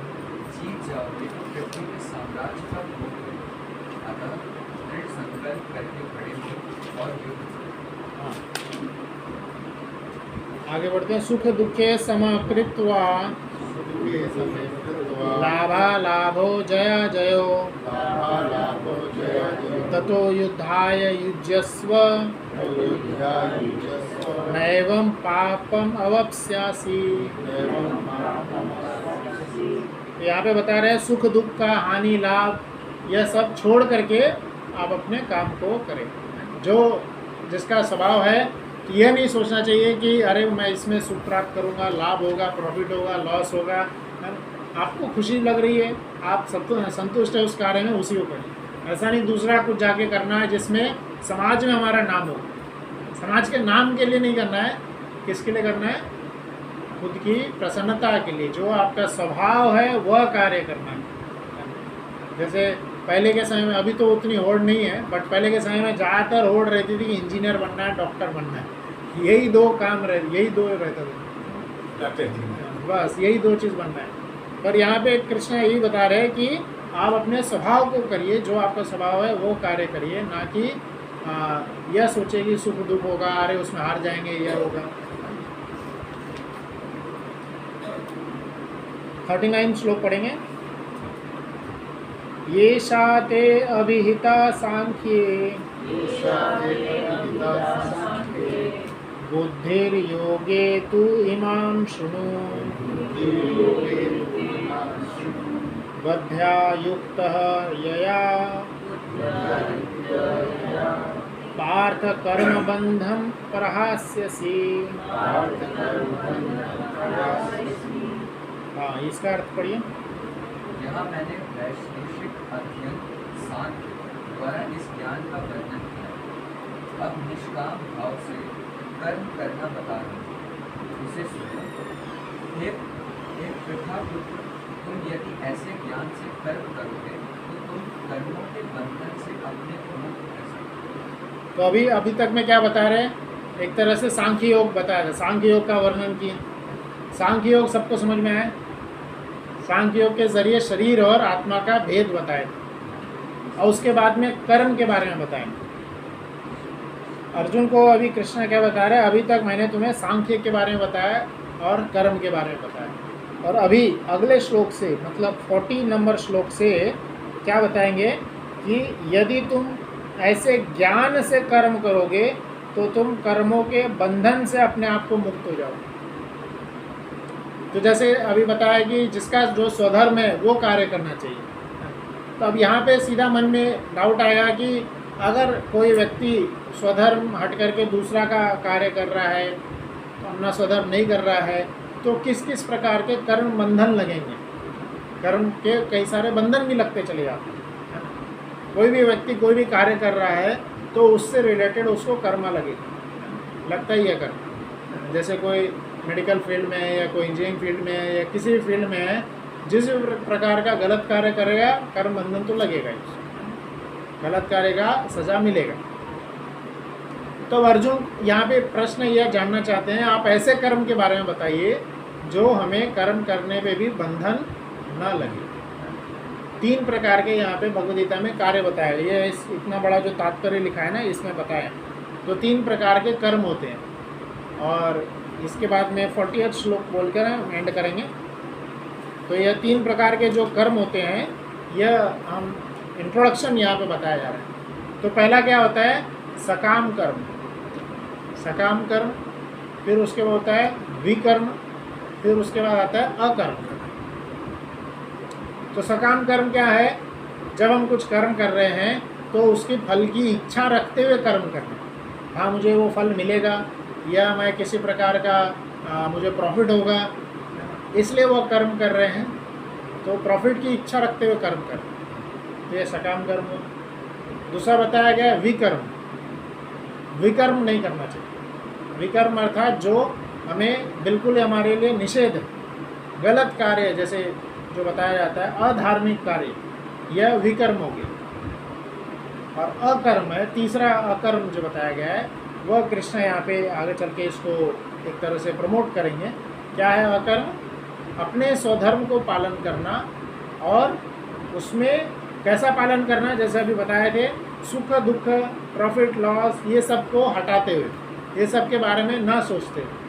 जीत जाओगे तो पृथ्वी के साम्राज्य का भोग करोगे। अतः दृढ़ संकल्प करके खड़े हो और युद्ध करो। हाँ। आगे बढ़ते हैं। सुख दुखे समकृत्वा लाभा लाभो जया जयो ततो युद्धाय युज्यस्व नैवं पापम अवप्स्यासि। यहाँ पे बता रहे हैं सुख दुख का, हानि लाभ, यह सब छोड़ करके आप अपने काम को करें। जो जिसका स्वभाव है यह नहीं सोचना चाहिए कि अरे मैं इसमें सुख प्राप्त करूँगा, लाभ होगा, प्रॉफिट होगा, लॉस होगा। आपको खुशी लग रही है, आप संतुष्ट है उस कार्य में, उसी को करें। ऐसा नहीं दूसरा कुछ जाके करना है जिसमें समाज में हमारा नाम हो। समाज के नाम के लिए नहीं करना है, किसके लिए करना है? खुद की प्रसन्नता के लिए। जो आपका स्वभाव है वह कार्य करना है। जैसे पहले के समय में, अभी तो उतनी होड़ नहीं है, बट पहले के समय में ज़्यादातर होड़ रहती थी कि इंजीनियर बनना है, डॉक्टर बनना है। यही दो काम यही दो रहता था, बस यही दो चीज़ बनना है। पर यहाँ पे कृष्ण यही बता रहे हैं कि आप अपने स्वभाव को करिए, जो आपका स्वभाव है वो कार्य करिए, ना कि यह सोचे कि सुख दुख होगा, अरे उसमें हार जाएंगे, यह होगा। 39 श्लोक पढ़ेंगे। ये शाते अभिहिता सांख्ये बुद्धिर्योगे तु इमां शृणु बद्ध्या युक्तः यया पार्थ कर्मबन्धं प्रहास्यसि। हाँ, इसका अर्थ पढ़िए। यहाँ मैंने वैशेषिक अध्ययन सांख्य द्वारा इस ज्ञान का वर्णन किया। अब निष्काम भाव से कर्म करना बता रहा हूँ, उसे सुनो। हे पृथा पुत्र, तुम यदि ऐसे ज्ञान से कर्म करोगे तो तुम कर्मों के बंधन से अपने को मुक्त कर सकते। तो अभी तक मैं क्या बता रहे हैं? एक तरह से सांख्य योग बताया था, सांख्य योग का वर्णन किया। सांख्य योग सबको समझ में आया। सांख्य योग के जरिए शरीर और आत्मा का भेद बताया, और उसके बाद में कर्म के बारे में बताया। अर्जुन को अभी कृष्ण क्या बता रहे हैं? अभी तक मैंने तुम्हें सांख्य के बारे में बताया और कर्म के बारे में बताया, और अभी अगले श्लोक से, मतलब 40 नंबर श्लोक से क्या बताएंगे कि यदि तुम ऐसे ज्ञान से कर्म करोगे तो तुम कर्मों के बंधन से अपने आप को मुक्त हो जाओगे। तो जैसे अभी बताया कि जिसका जो स्वधर्म है वो कार्य करना चाहिए। तो अब यहाँ पे सीधा मन में डाउट आएगा कि अगर कोई व्यक्ति स्वधर्म हट करके दूसरा का कार्य कर रहा है, तो अपना स्वधर्म नहीं कर रहा है, तो किस किस प्रकार के कर्म बंधन लगेंगे। कर्म के कई सारे बंधन भी लगते चले जाते हैं। कोई भी व्यक्ति कोई भी कार्य कर रहा है तो उससे रिलेटेड उसको कर्म लगेगा, लगता ही है कर्म। जैसे कोई मेडिकल फील्ड में है या कोई इंजीनियरिंग फील्ड में है या किसी भी फील्ड में है, जिस भी प्रकार का गलत कार्य करेगा कर्म बंधन तो लगेगा ही, गलत कार्य का सजा मिलेगा। तो अर्जुन यहाँ पे प्रश्न यह जानना चाहते हैं, आप ऐसे कर्म के बारे में बताइए जो हमें कर्म करने पे भी बंधन न लगे। 3 प्रकार के यहाँ पे भगवद गीता में कार्य बताया गया, ये इतना बड़ा जो तात्पर्य लिखा है ना इसमें बताया। तो 3 प्रकार के कर्म होते हैं और इसके बाद में 40वां श्लोक बोलकर हम एंड करेंगे। तो यह 3 प्रकार के जो कर्म होते हैं, यह हम इंट्रोडक्शन यहाँ पे बताया जा रहा है। तो पहला क्या होता है, सकाम कर्म, सकाम कर्म, फिर उसके बाद होता है विकर्म, फिर उसके बाद आता है अकर्म। तो सकाम कर्म क्या है, जब हम कुछ कर्म कर रहे हैं तो उसके फल की इच्छा रखते हुए कर्म करना, हाँ मुझे वो फल मिलेगा या मैं किसी प्रकार का मुझे प्रॉफिट होगा, इसलिए वो कर्म कर रहे हैं, तो प्रॉफिट की इच्छा रखते हुए कर्म करना, तो ये सकाम कर्म हो। दूसरा बताया गया है विकर्म, विकर्म नहीं करना चाहिए। विकर्म अर्थात जो हमें बिल्कुल हमारे लिए निषेध है, गलत कार्य जैसे जो बताया जाता है अधार्मिक कार्य, यह विकर्म हो गया। और अकर्म है तीसरा, अकर्म जो बताया गया है वह कृष्ण यहाँ पे आगे चल के इसको एक तरह से प्रमोट करेंगे। क्या है अकर्म, अपने स्वधर्म को पालन करना और उसमें कैसा पालन करना, जैसे अभी बताए थे सुख दुख प्रॉफिट लॉस ये सब को हटाते हुए, ये सब के बारे में ना सोचते हुए,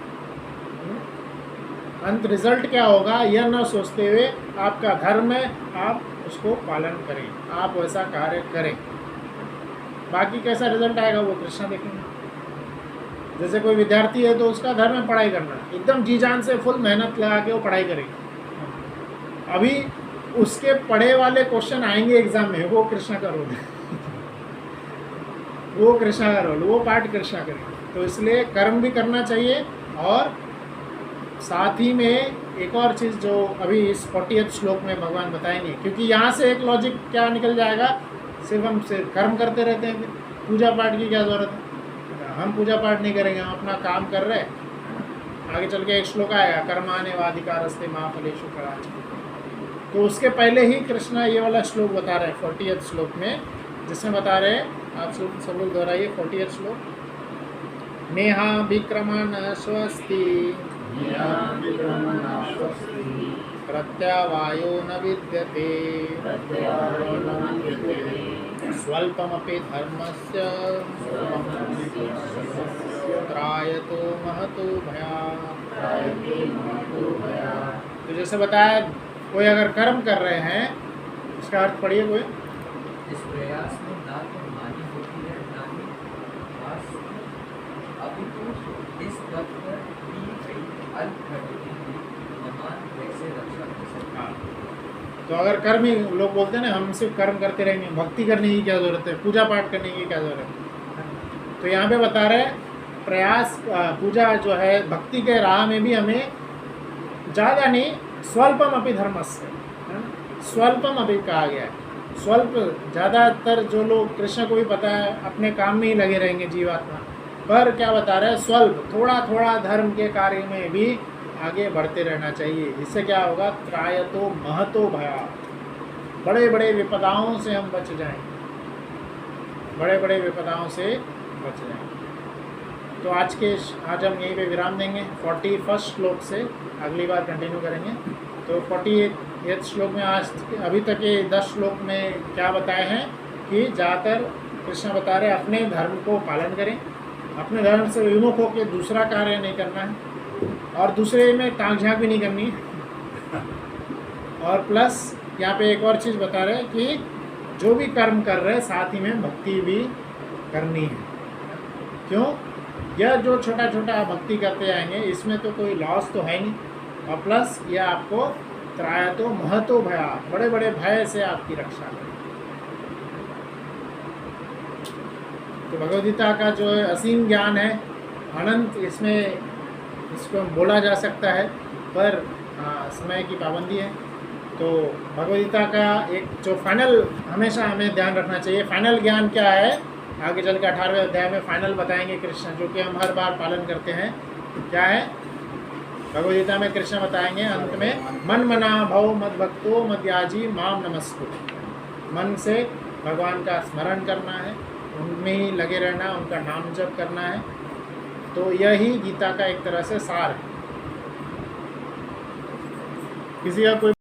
अंत रिजल्ट क्या होगा यह न सोचते हुए आपका धर्म है आप उसको पालन करें, आप वैसा कार्य करें, बाकी कैसा रिजल्ट आएगा वो कृष्ण देखेंगे। जैसे कोई विद्यार्थी है तो उसका धर्म है पढ़ाई करना, एकदम जी जान से फुल मेहनत लगा के वो पढ़ाई करेगी, अभी उसके पढ़े वाले क्वेश्चन आएंगे एग्जाम में, वो कृष्ण का रोल है वो कृष्ण का रोल, वो पाठ कृष्ण करेंगे। तो इसलिए कर्म भी करना चाहिए और साथ ही में एक और चीज़ जो अभी इस 40वें श्लोक में भगवान बताएंगे, क्योंकि यहाँ से एक लॉजिक क्या निकल जाएगा, सिर्फ हम सिर्फ कर्म करते रहते हैं, पूजा पाठ की क्या ज़रूरत है, हम पूजा पाठ नहीं करेंगे, हम अपना काम कर रहे हैं। आगे चल के एक श्लोक आएगा कर्माण्येवाधिकारस्ते मा फलेषु कदाचन, तो उसके पहले ही कृष्ण ये वाला श्लोक बता रहे हैं 40वें श्लोक में, जिसमें बता रहे हैं, आप सब लोग दोहराइए 40वें श्लोक, नेहा विक्रमण स्वस्ति प्रत्यावायो न विद्यते स्वल्पमपि धर्मस्य त्रायतो महतो भयात्। तो जैसे बताया कोई अगर कर्म कर रहे हैं, इसका अर्थ पढ़िए कोई, इस प्रयास में ना तो हानि होती है ना ही नाश, अपितु इस पथ पर दी गई अल्प घटती हुई महान कैसे रक्षा कर सकते। हाँ, तो अगर कर्म ही लोग बोलते हैं ना हम सिर्फ कर्म करते रहेंगे, भक्ति करने की क्या ज़रूरत है, पूजा पाठ करने की क्या ज़रूरत है, तो यहाँ पे बता रहे प्रयास पूजा जो है भक्ति के राह में भी हमें ज़्यादा नहीं, स्वल्पम अपि धर्मस्य, स्वल्पम अभी कहा गया है, स्वल्प, ज़्यादातर जो लोग कृष्ण को भी पता है अपने काम में ही लगे रहेंगे जीवात्मा, पर क्या बता रहे हैं स्वल्प, थोड़ा थोड़ा धर्म के कार्य में भी आगे बढ़ते रहना चाहिए। इससे क्या होगा, त्रायतो महतो भयात्, बड़े बड़े विपदाओं से हम बच जाएंगे, बड़े बड़े विपदाओं से बच जाएंगे। तो आज हम यहीं पे विराम देंगे 41 श्लोक से, अगली बार कंटिन्यू करेंगे। तो 48 श्लोक में आज अभी तक ये 10 श्लोक में क्या बताए हैं कि ज़्यादातर कृष्ण बता रहे अपने धर्म को पालन करें, अपने धर्म से विमुख होकर दूसरा कार्य नहीं करना है और दूसरे में टांग झाँक भी नहीं करनी है। और प्लस यहाँ पे एक और चीज़ बता रहे हैं कि जो भी कर्म कर रहे हैं साथ ही में भक्ति भी करनी है। क्यों, यह जो छोटा छोटा भक्ति करते आएंगे इसमें तो कोई लॉस तो है नहीं, और प्लस यह आपको त्रायतो महतो भया, बड़े बड़े भय से आपकी रक्षा करें। तो भगवद गीता का जो है असीम ज्ञान है, अनंत, इसमें इसको बोला जा सकता है, पर समय की पाबंदी है। तो भगवद गीता का एक जो फाइनल हमेशा हमें ध्यान रखना चाहिए, फाइनल ज्ञान क्या है, आगे चल के 18वें अध्याय में फाइनल बताएंगे कृष्ण, जो कि हम हर बार पालन करते हैं। क्या है भगवद गीता में कृष्ण बताएंगे अंत में, मन मना भव मद भक्तो मद्याजी माम नमस्कुरु। मन से भगवान का स्मरण करना है, उनमें ही लगे रहना, उनका नाम जप करना है। तो यही गीता का एक तरह से सार है। किसी का कोई